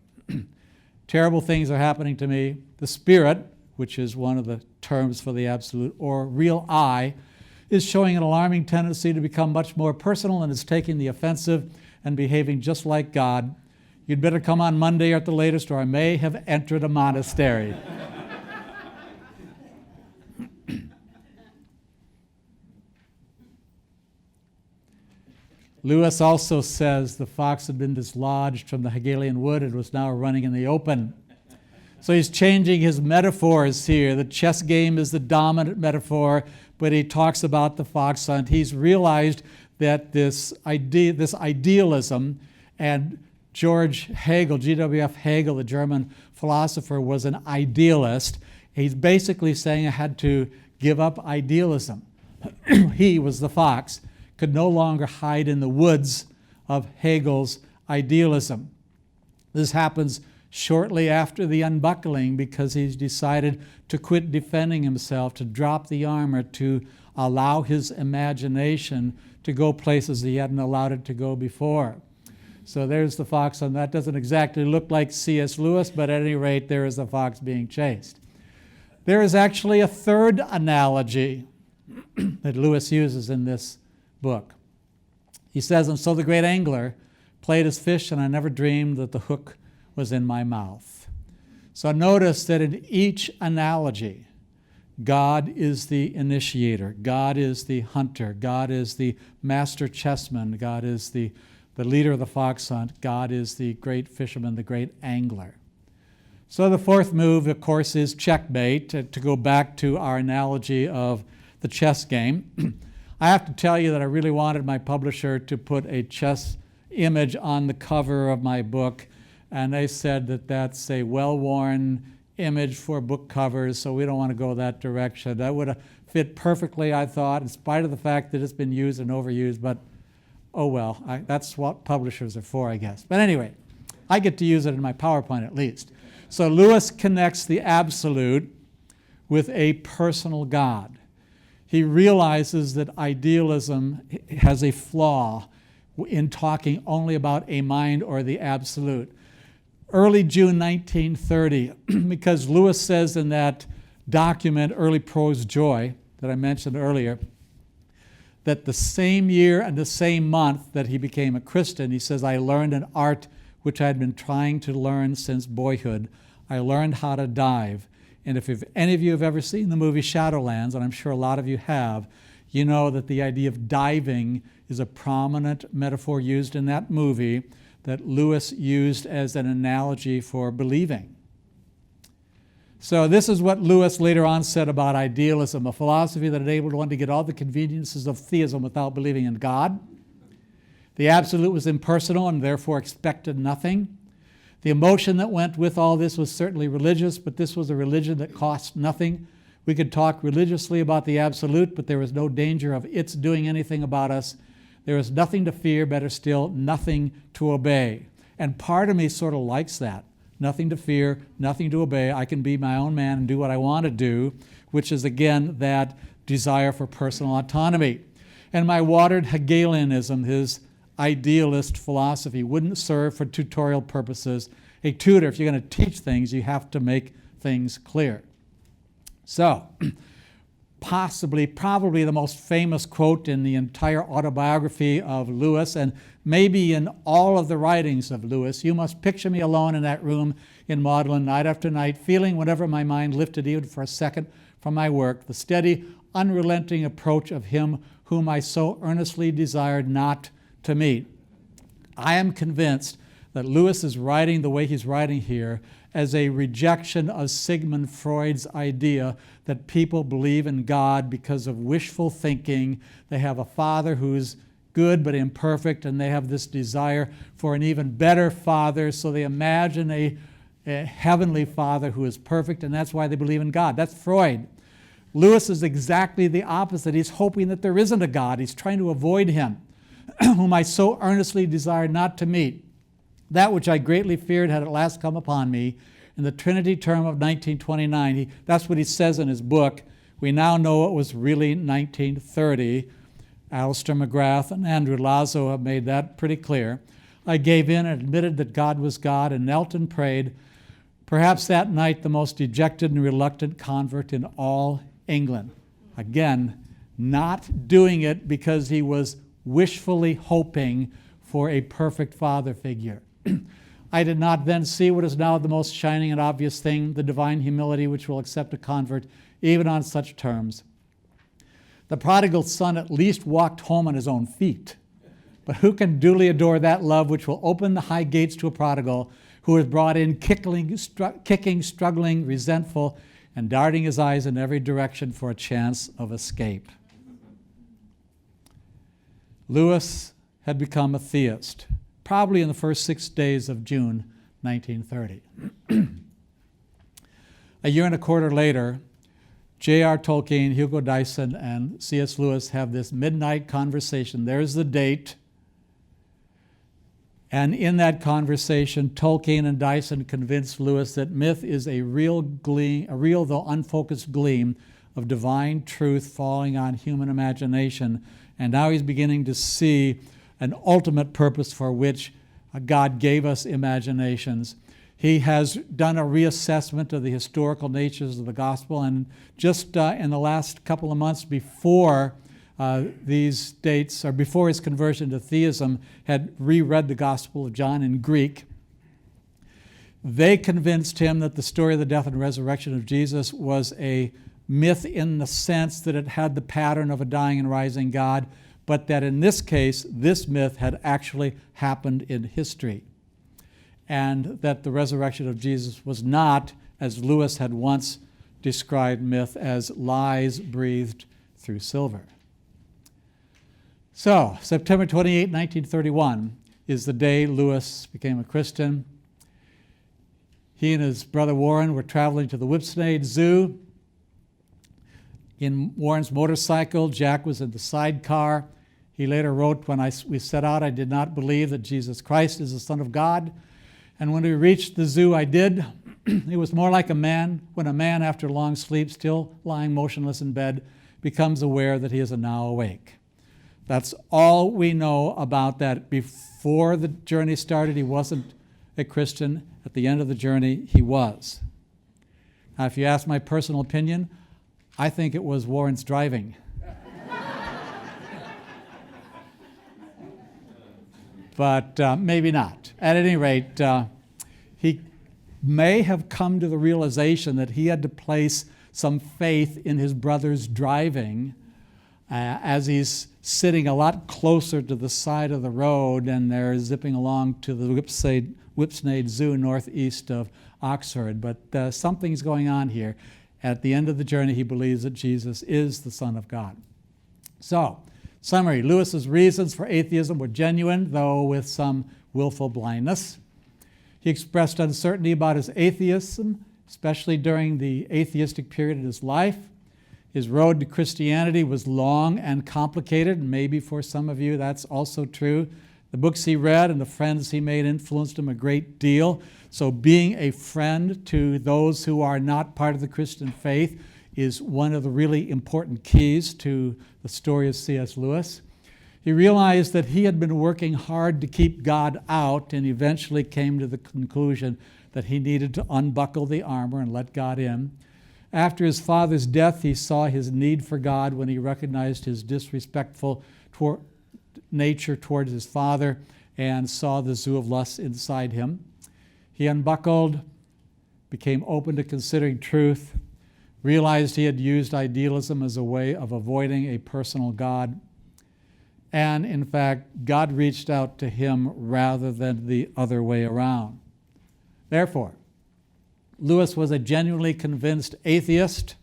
Speaker 2: Terrible things are happening to me. The spirit, which is one of the terms for the absolute, or real I, is showing an alarming tendency to become much more personal and is taking the offensive and behaving just like God. You'd better come on Monday at the latest, or I may have entered a monastery. Lewis also says the fox had been dislodged from the Hegelian wood and was now running in the open. So he's changing his metaphors here. The chess game is the dominant metaphor, but he talks about the fox hunt. He's realized that this idealism, and George Hegel, G.W.F. Hegel, the German philosopher, was an idealist. He's basically saying I had to give up idealism. He was the fox, could no longer hide in the woods of Hegel's idealism. This happens shortly after the unbuckling because he's decided to quit defending himself, to drop the armor, to allow his imagination to go places he hadn't allowed it to go before. So there's the fox, and that doesn't exactly look like C.S. Lewis, but at any rate, there is the fox being chased. There is actually a third analogy that Lewis uses in this book. He says, and so the great angler played his fish, and I never dreamed that the hook was in my mouth. So notice that in each analogy, God is the initiator, God is the hunter, God is the master chessman, God is the leader of the fox hunt, God is the great fisherman, the great angler. So the fourth move, of course, is checkmate. To go back to our analogy of the chess game. I have to tell you that I really wanted my publisher to put a chess image on the cover of my book, and they said that that's a well-worn image for book covers, so we don't want to go that direction. That would have fit perfectly, I thought, in spite of the fact that it's been used and overused, but oh well, that's what publishers are for, I guess. But anyway, I get to use it in my PowerPoint at least. So Lewis connects the absolute with a personal God. He realizes that idealism has a flaw in talking only about a mind or the absolute. Early June 1930, because Lewis says in that document, Early Prose Joy, that I mentioned earlier, that the same year and the same month that he became a Christian, he says, I learned an art which I had been trying to learn since boyhood. I learned how to dive. And if any of you have ever seen the movie Shadowlands, and I'm sure a lot of you have, you know that the idea of diving is a prominent metaphor used in that movie that Lewis used as an analogy for believing. So this is what Lewis later on said about idealism, a philosophy that enabled one to get all the conveniences of theism without believing in God. The absolute was impersonal and therefore expected nothing. The emotion that went with all this was certainly religious, but this was a religion that cost nothing. We could talk religiously about the absolute, but there was no danger of its doing anything about us. There was nothing to fear, better still, nothing to obey. And part of me sort of likes that. Nothing to fear, nothing to obey. I can be my own man and do what I want to do, which is, again, that desire for personal autonomy. And my watered Hegelianism, his idealist philosophy, wouldn't serve for tutorial purposes. A tutor, if you're going to teach things, you have to make things clear. So, probably the most famous quote in the entire autobiography of Lewis, and maybe in all of the writings of Lewis, you must picture me alone in that room in Magdalen night after night, feeling whenever my mind lifted even for a second from my work, the steady, unrelenting approach of him whom I so earnestly desired not to meet. I am convinced that Lewis is writing the way he's writing here as a rejection of Sigmund Freud's idea that people believe in God because of wishful thinking. They have a father who's good but imperfect, and they have this desire for an even better father, so they imagine a heavenly father who is perfect, and that's why they believe in God. That's Freud. Lewis is exactly the opposite. He's hoping that there isn't a God. He's trying to avoid him, whom I so earnestly desired not to meet. That which I greatly feared had at last come upon me. In the Trinity term of 1929, that's what he says in his book. We now know it was really 1930. Alistair McGrath and Andrew Lazo have made that pretty clear. I gave in and admitted that God was God and knelt and prayed. Perhaps that night the most dejected and reluctant convert in all England. Again, not doing it because he was wishfully hoping for a perfect father figure. I did not then see what is now the most shining and obvious thing, the divine humility which will accept a convert even on such terms. The prodigal son at least walked home on his own feet. But who can duly adore that love which will open the high gates to a prodigal who is brought in kicking, struggling, resentful, and darting his eyes in every direction for a chance of escape? Lewis had become a theist, probably in the first 6 days of June 1930. A year and a quarter later, J.R. Tolkien, Hugo Dyson, and C.S. Lewis have this midnight conversation. There's the date. And in that conversation, Tolkien and Dyson convinced Lewis that myth is a real though unfocused gleam of divine truth falling on human imagination. And now he's beginning to see an ultimate purpose for which God gave us imaginations. He has done a reassessment of the historical natures of the gospel, and just in the last couple of months before these dates, or before his conversion to theism, had reread the Gospel of John in Greek. They convinced him that the story of the death and resurrection of Jesus was a myth in the sense that it had the pattern of a dying and rising God, but that in this case, this myth had actually happened in history, and that the resurrection of Jesus was not, as Lewis had once described myth, as lies breathed through silver. So, September 28, 1931 is the day Lewis became a Christian. He and his brother Warren were traveling to the Whipsnade Zoo. In Warren's motorcycle, Jack was in the sidecar. He later wrote, when we set out, I did not believe that Jesus Christ is the Son of God. And when we reached the zoo, I did. It was more like a man, when a man after long sleep, still lying motionless in bed, becomes aware that he is now awake. That's all we know about that. Before the journey started, he wasn't a Christian. At the end of the journey, he was. Now, if you ask my personal opinion, I think it was Warren's driving. But maybe not. At any rate, he may have come to the realization that he had to place some faith in his brother's driving as he's sitting a lot closer to the side of the road, and they're zipping along to the Whipsnade Zoo northeast of Oxford. But something's going on here. At the end of the journey, he believes that Jesus is the Son of God. So, summary, Lewis's reasons for atheism were genuine, though with some willful blindness. He expressed uncertainty about his atheism, especially during the atheistic period in his life. His road to Christianity was long and complicated, and maybe for some of you that's also true. The books he read and the friends he made influenced him a great deal. So being a friend to those who are not part of the Christian faith is one of the really important keys to the story of C.S. Lewis. He realized that he had been working hard to keep God out and eventually came to the conclusion that he needed to unbuckle the armor and let God in. After his father's death, he saw his need for God when he recognized his disrespectful nature towards his father and saw the zoo of lust inside him. He unbuckled, became open to considering truth, realized he had used idealism as a way of avoiding a personal God, and in fact, God reached out to him rather than the other way around. Therefore, Lewis was a genuinely convinced atheist,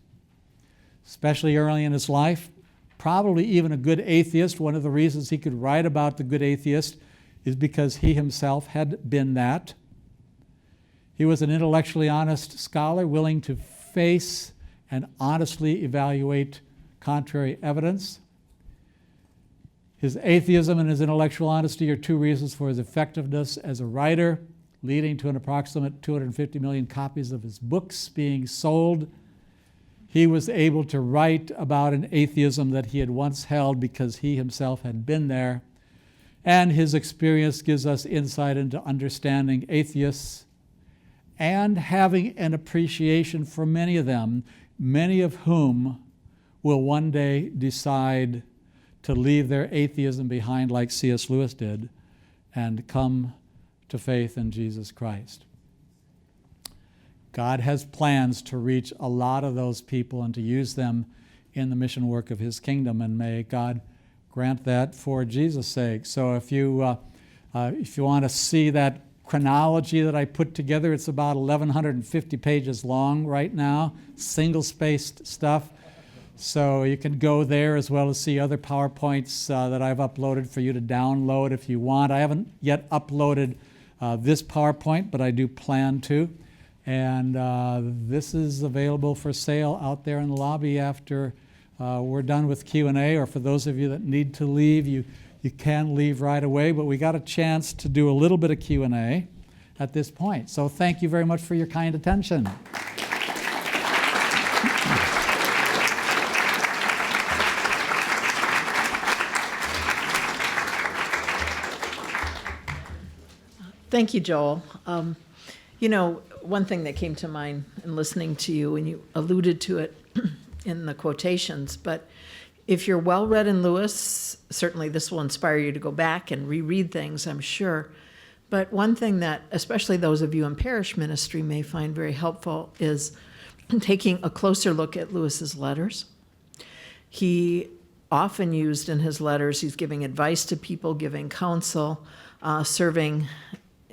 Speaker 2: especially early in his life, probably even a good atheist. One of the reasons he could write about the good atheist is because he himself had been that. He was an intellectually honest scholar, willing to face and honestly evaluate contrary evidence. His atheism and his intellectual honesty are two reasons for his effectiveness as a writer, leading to an approximate 250 million copies of his books being sold. He was able to write about an atheism that he had once held because he himself had been there. And his experience gives us insight into understanding atheists and having an appreciation for many of them, many of whom will one day decide to leave their atheism behind like C.S. Lewis did and come to faith in Jesus Christ. God has plans to reach a lot of those people and to use them in the mission work of his kingdom, and may God grant that for Jesus' sake. So if you want to see that chronology that I put together, it's about 1,150 pages long right now, single-spaced stuff. So you can go there as well as see other PowerPoints that I've uploaded for you to download if you want. I haven't yet uploaded this PowerPoint, but I do plan to. And this is available for sale out there in the lobby after we're done with Q&A, or for those of you that need to leave, you can leave right away. But we got a chance to do a little bit of Q&A at this point. So thank you very much for your kind attention.
Speaker 1: Thank you, Joel. One thing that came to mind in listening to you, and you alluded to it in the quotations, but if you're well read in Lewis, certainly this will inspire you to go back and reread things, I'm sure. But one thing that especially those of you in parish ministry may find very helpful is taking a closer look at Lewis's letters. He often used in his letters, he's giving advice to people, giving counsel, serving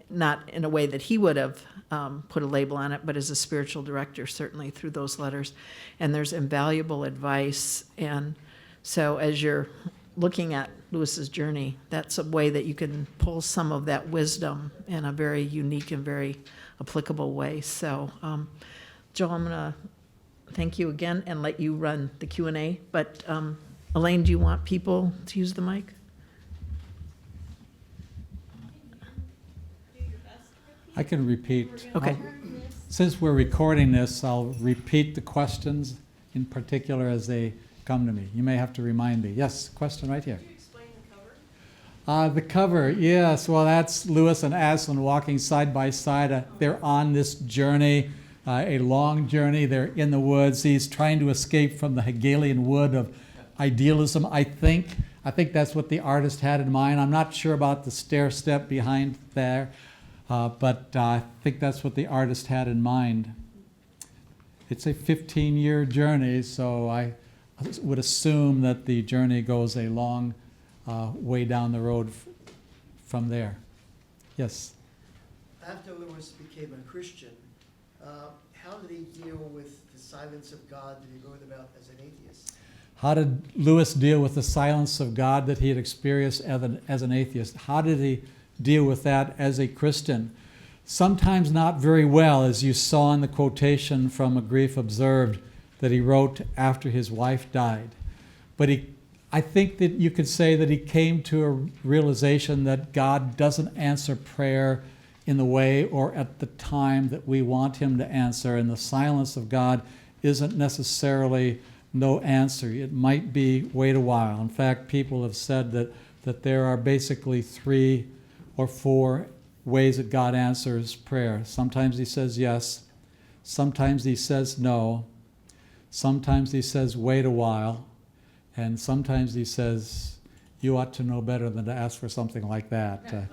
Speaker 1: not in a way that he would have put a label on it, but as a spiritual director, certainly through those letters. And there's invaluable advice and So as you're looking at Lewis's journey, that's a way that you can pull some of that wisdom in a very unique and very applicable way. So, Joel, I'm going to thank you again and let you run the Q&A. But Elaine, do you want people to use the mic?
Speaker 2: I can repeat.
Speaker 1: Okay.
Speaker 2: Since we're recording this, I'll repeat the questions in particular as they come to me. You may have to remind me. Yes, question right here.
Speaker 3: Could you explain the cover?
Speaker 2: The cover, yes. Well, that's Lewis and Aslan walking side by side. They're on this journey, a long journey. They're in the woods. He's trying to escape from the Hegelian wood of idealism, I think. I think that's what the artist had in mind. I'm not sure about the stair step behind there, but I think that's what the artist had in mind. It's a 15-year journey, so I would assume that the journey goes a long way down the road from there. Yes?
Speaker 4: After Lewis became a Christian, how did he deal with the silence of God that he wrote about as an atheist?
Speaker 2: How did Lewis deal with the silence of God that he had experienced as an atheist? How did he deal with that as a Christian? Sometimes not very well, as you saw in the quotation from A Grief Observed that he wrote after his wife died. But I think that you could say that he came to a realization that God doesn't answer prayer in the way or at the time that we want him to answer, and the silence of God isn't necessarily no answer. It might be wait a while. In fact, people have said that there are basically 3 or 4 ways that God answers prayer. Sometimes he says yes, sometimes he says no, sometimes he says wait a while, and sometimes he says you ought to know better than to ask for something like that.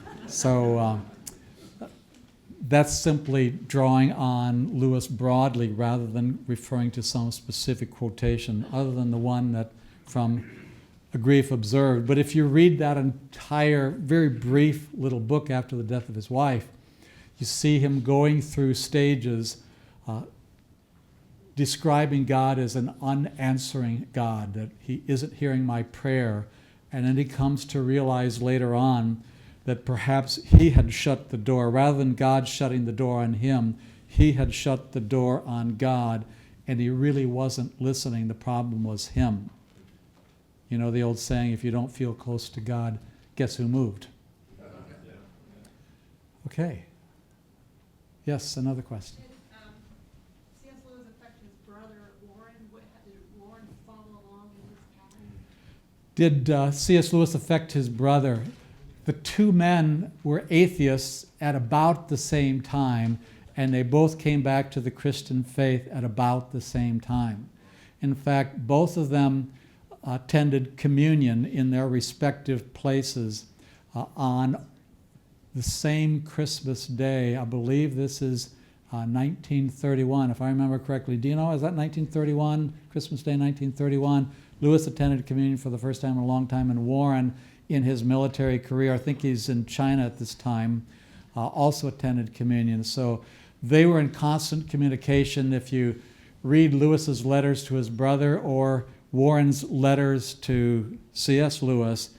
Speaker 2: That's simply drawing on Lewis broadly rather than referring to some specific quotation other than the one that from A Grief Observed. But if you read that entire very brief little book after the death of his wife, you see him going through stages describing God as an unanswering God, that he isn't hearing my prayer. And then he comes to realize later on that perhaps he had shut the door. Rather than God shutting the door on him, he had shut the door on God, and he really wasn't listening. The problem was him. You know the old saying, if you don't feel close to God, guess who moved? Okay. Yes, another question.
Speaker 3: Did C.S. Lewis affect his brother Warren? Did Warren follow along in his pattern?
Speaker 2: Did C.S. Lewis affect his brother? The 2 men were atheists at about the same time, and they both came back to the Christian faith at about the same time. In fact, both of them attended communion in their respective places on the same Christmas day. I believe this is 1931, if I remember correctly. Do you know, is that 1931, Christmas Day 1931? Lewis attended communion for the first time in a long time, and Warren, in his military career, I think he's in China at this time, also attended communion. So they were in constant communication. If you read Lewis's letters to his brother or Warren's letters to C.S. Lewis,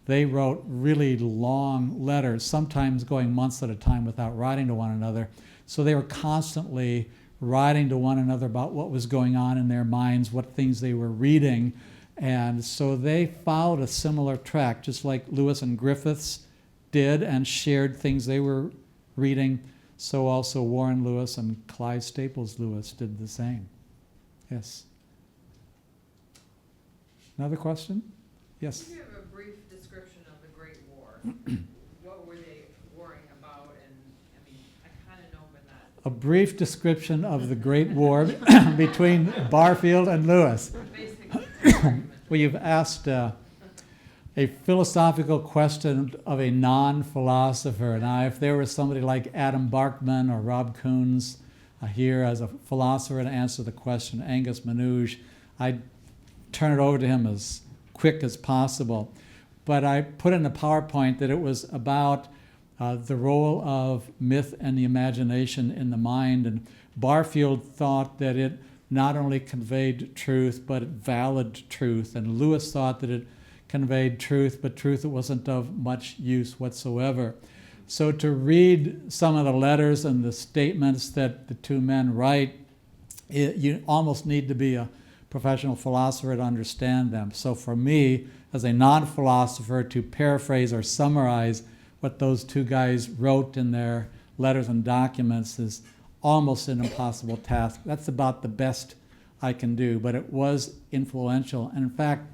Speaker 2: they wrote really long letters, sometimes going months at a time without writing to one another. So they were constantly writing to one another about what was going on in their minds, what things they were reading. And so they followed a similar track, just like Lewis and Griffiths did and shared things they were reading. So also Warren Lewis and Clive Staples Lewis did the same. Yes. Another question? Yes.
Speaker 5: Could you have a brief description of the Great War? What were they warring about? And I mean, I kind of know, but not.
Speaker 2: A brief description of the Great War between Barfield and Lewis.
Speaker 5: Basically.
Speaker 2: Well, you've asked a philosophical question of a non-philosopher. Now, if there was somebody like Adam Barkman or Rob Coons here as a philosopher to answer the question, Angus Manouge, I'd turn it over to him as quick as possible. But I put in the PowerPoint that it was about the role of myth and the imagination in the mind. And Barfield thought that it not only conveyed truth, but it valid truth. And Lewis thought that it conveyed truth, but truth that wasn't of much use whatsoever. So to read some of the letters and the statements that the two men write, you almost need to be a professional philosopher to understand them. So for me, as a non-philosopher, to paraphrase or summarize what those two guys wrote in their letters and documents is almost an impossible task. That's about the best I can do, but it was influential. And in fact,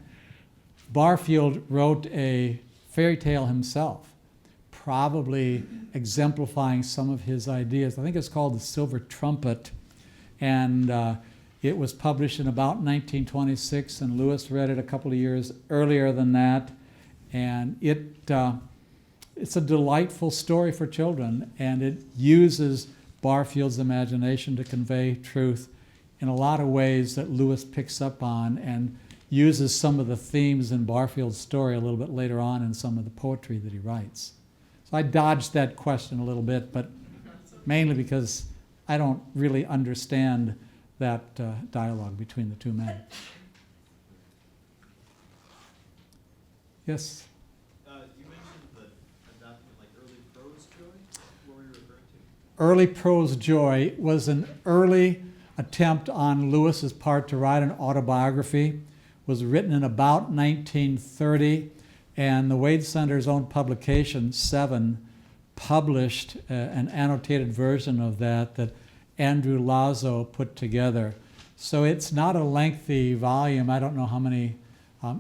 Speaker 2: Barfield wrote a fairy tale himself, probably exemplifying some of his ideas. I think it's called The Silver Trumpet, and it was published in about 1926, and Lewis read it a couple of years earlier than that. And it's a delightful story for children, and it uses Barfield's imagination to convey truth in a lot of ways that Lewis picks up on, and uses some of the themes in Barfield's story a little bit later on in some of the poetry that he writes. So I dodged that question a little bit, but mainly because I don't really understand that dialogue between the two men. Yes?
Speaker 6: You mentioned a document like Early Prose Joy. What were you referring to?
Speaker 2: Early Prose Joy was an early attempt on Lewis's part to write an autobiography. Was written in about 1930, and the Wade Center's own publication, 7, published an annotated version of that Andrew Lazo put together. So it's not a lengthy volume. I don't know how many,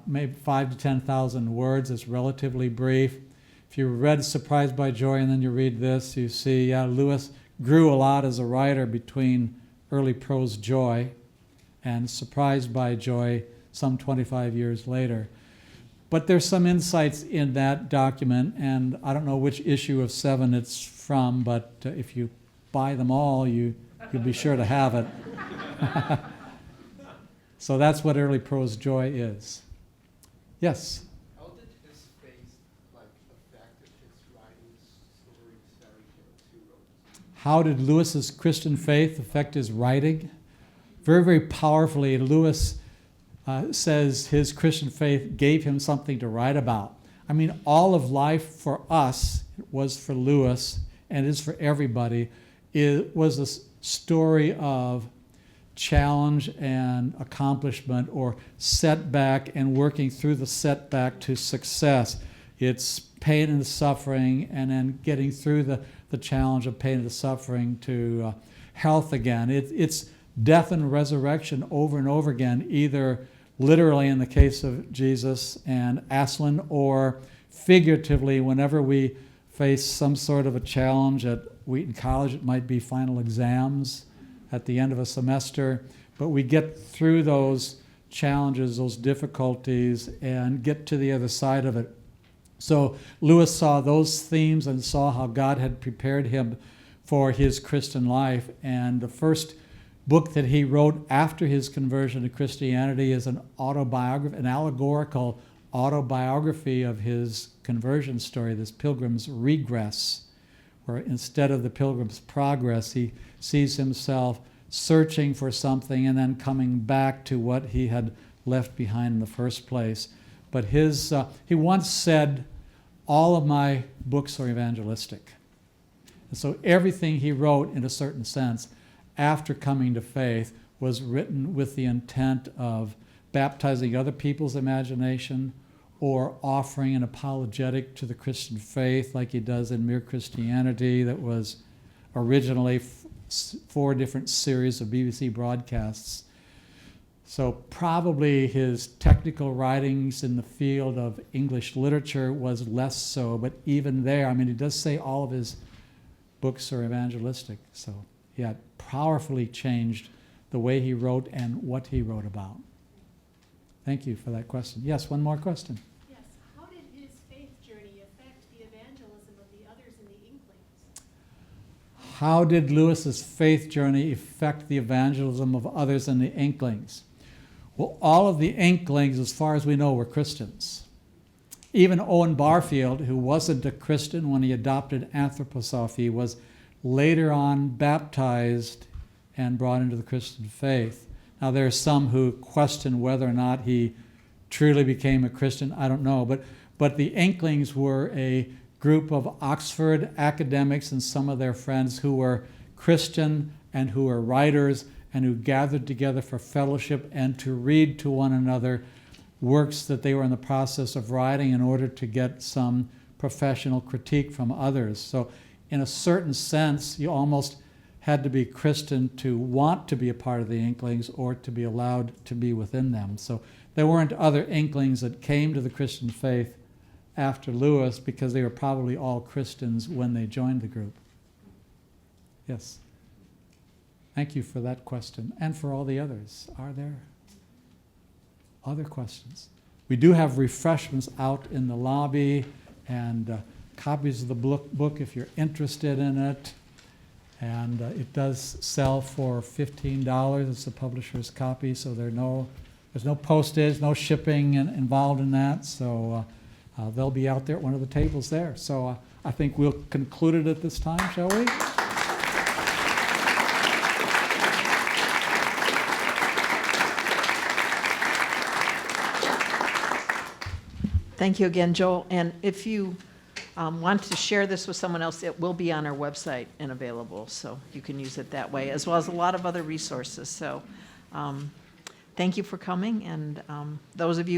Speaker 2: maybe 5,000 to 10,000 words. It's relatively brief. If you read Surprised by Joy and then you read this, you see Lewis grew a lot as a writer between Early Prose Joy and Surprised by Joy some 25 years later. But there's some insights in that document, and I don't know which issue of 7 it's from, but if you buy them all, you'll be sure to have it. So that's what Early Prose Joy is. Yes?
Speaker 7: How did his faith affect his writings, stories, fairy tales he wrote?
Speaker 2: How did Lewis's Christian faith affect his writing? Very, very powerfully. Lewis says his Christian faith gave him something to write about. I mean, all of life for us, it was for Lewis, and is for everybody, it was a story of challenge and accomplishment, or setback and working through the setback to success. It's pain and suffering, and then getting through the challenge of pain and suffering to health again. It's death and resurrection over and over again, either literally in the case of Jesus and Aslan, or figuratively whenever we face some sort of a challenge at Wheaton College. It might be final exams at the end of a semester, but we get through those challenges, those difficulties, and get to the other side of it. So Lewis saw those themes and saw how God had prepared him for his Christian life. And the first book that he wrote after his conversion to Christianity is an autobiography, an allegorical autobiography of his conversion story, this Pilgrim's Regress, where instead of the Pilgrim's Progress, he sees himself searching for something and then coming back to what he had left behind in the first place. But he once said, all of my books are evangelistic. And so everything he wrote, in a certain sense, after coming to faith, was written with the intent of baptizing other people's imagination, or offering an apologetic to the Christian faith, like he does in Mere Christianity, that was originally 4 different series of BBC broadcasts. So probably his technical writings in the field of English literature was less so, but even there, I mean, he does say all of his books are evangelistic. So yeah, powerfully changed the way he wrote and what he wrote about. Thank you for that question. Yes, one more question.
Speaker 3: Yes, how did his faith journey affect the evangelism of the others in the Inklings?
Speaker 2: How did Lewis's faith journey affect the evangelism of others in the Inklings? Well, all of the Inklings, as far as we know, were Christians. Even Owen Barfield, who wasn't a Christian when he adopted anthroposophy, was later on baptized and brought into the Christian faith. Now, there are some who question whether or not he truly became a Christian. I don't know. But the Inklings were a group of Oxford academics and some of their friends who were Christian and who were writers and who gathered together for fellowship and to read to one another works that they were in the process of writing in order to get some professional critique from others. So in a certain sense, you almost had to be Christian to want to be a part of the Inklings or to be allowed to be within them. So there weren't other Inklings that came to the Christian faith after Lewis because they were probably all Christians when they joined the group. Yes. Thank you for that question and for all the others. Are there other questions? We do have refreshments out in the lobby and copies of the book if you're interested in it. And it does sell for $15. It's the publisher's copy, so there's no postage, no shipping involved in that. So they'll be out there at one of the tables there. So I think we'll conclude it at this time, shall we?
Speaker 1: Thank you again, Joel. And if you want to share this with someone else, it will be on our website and available, so you can use it that way, as well as a lot of other resources. So thank you for coming, and those of you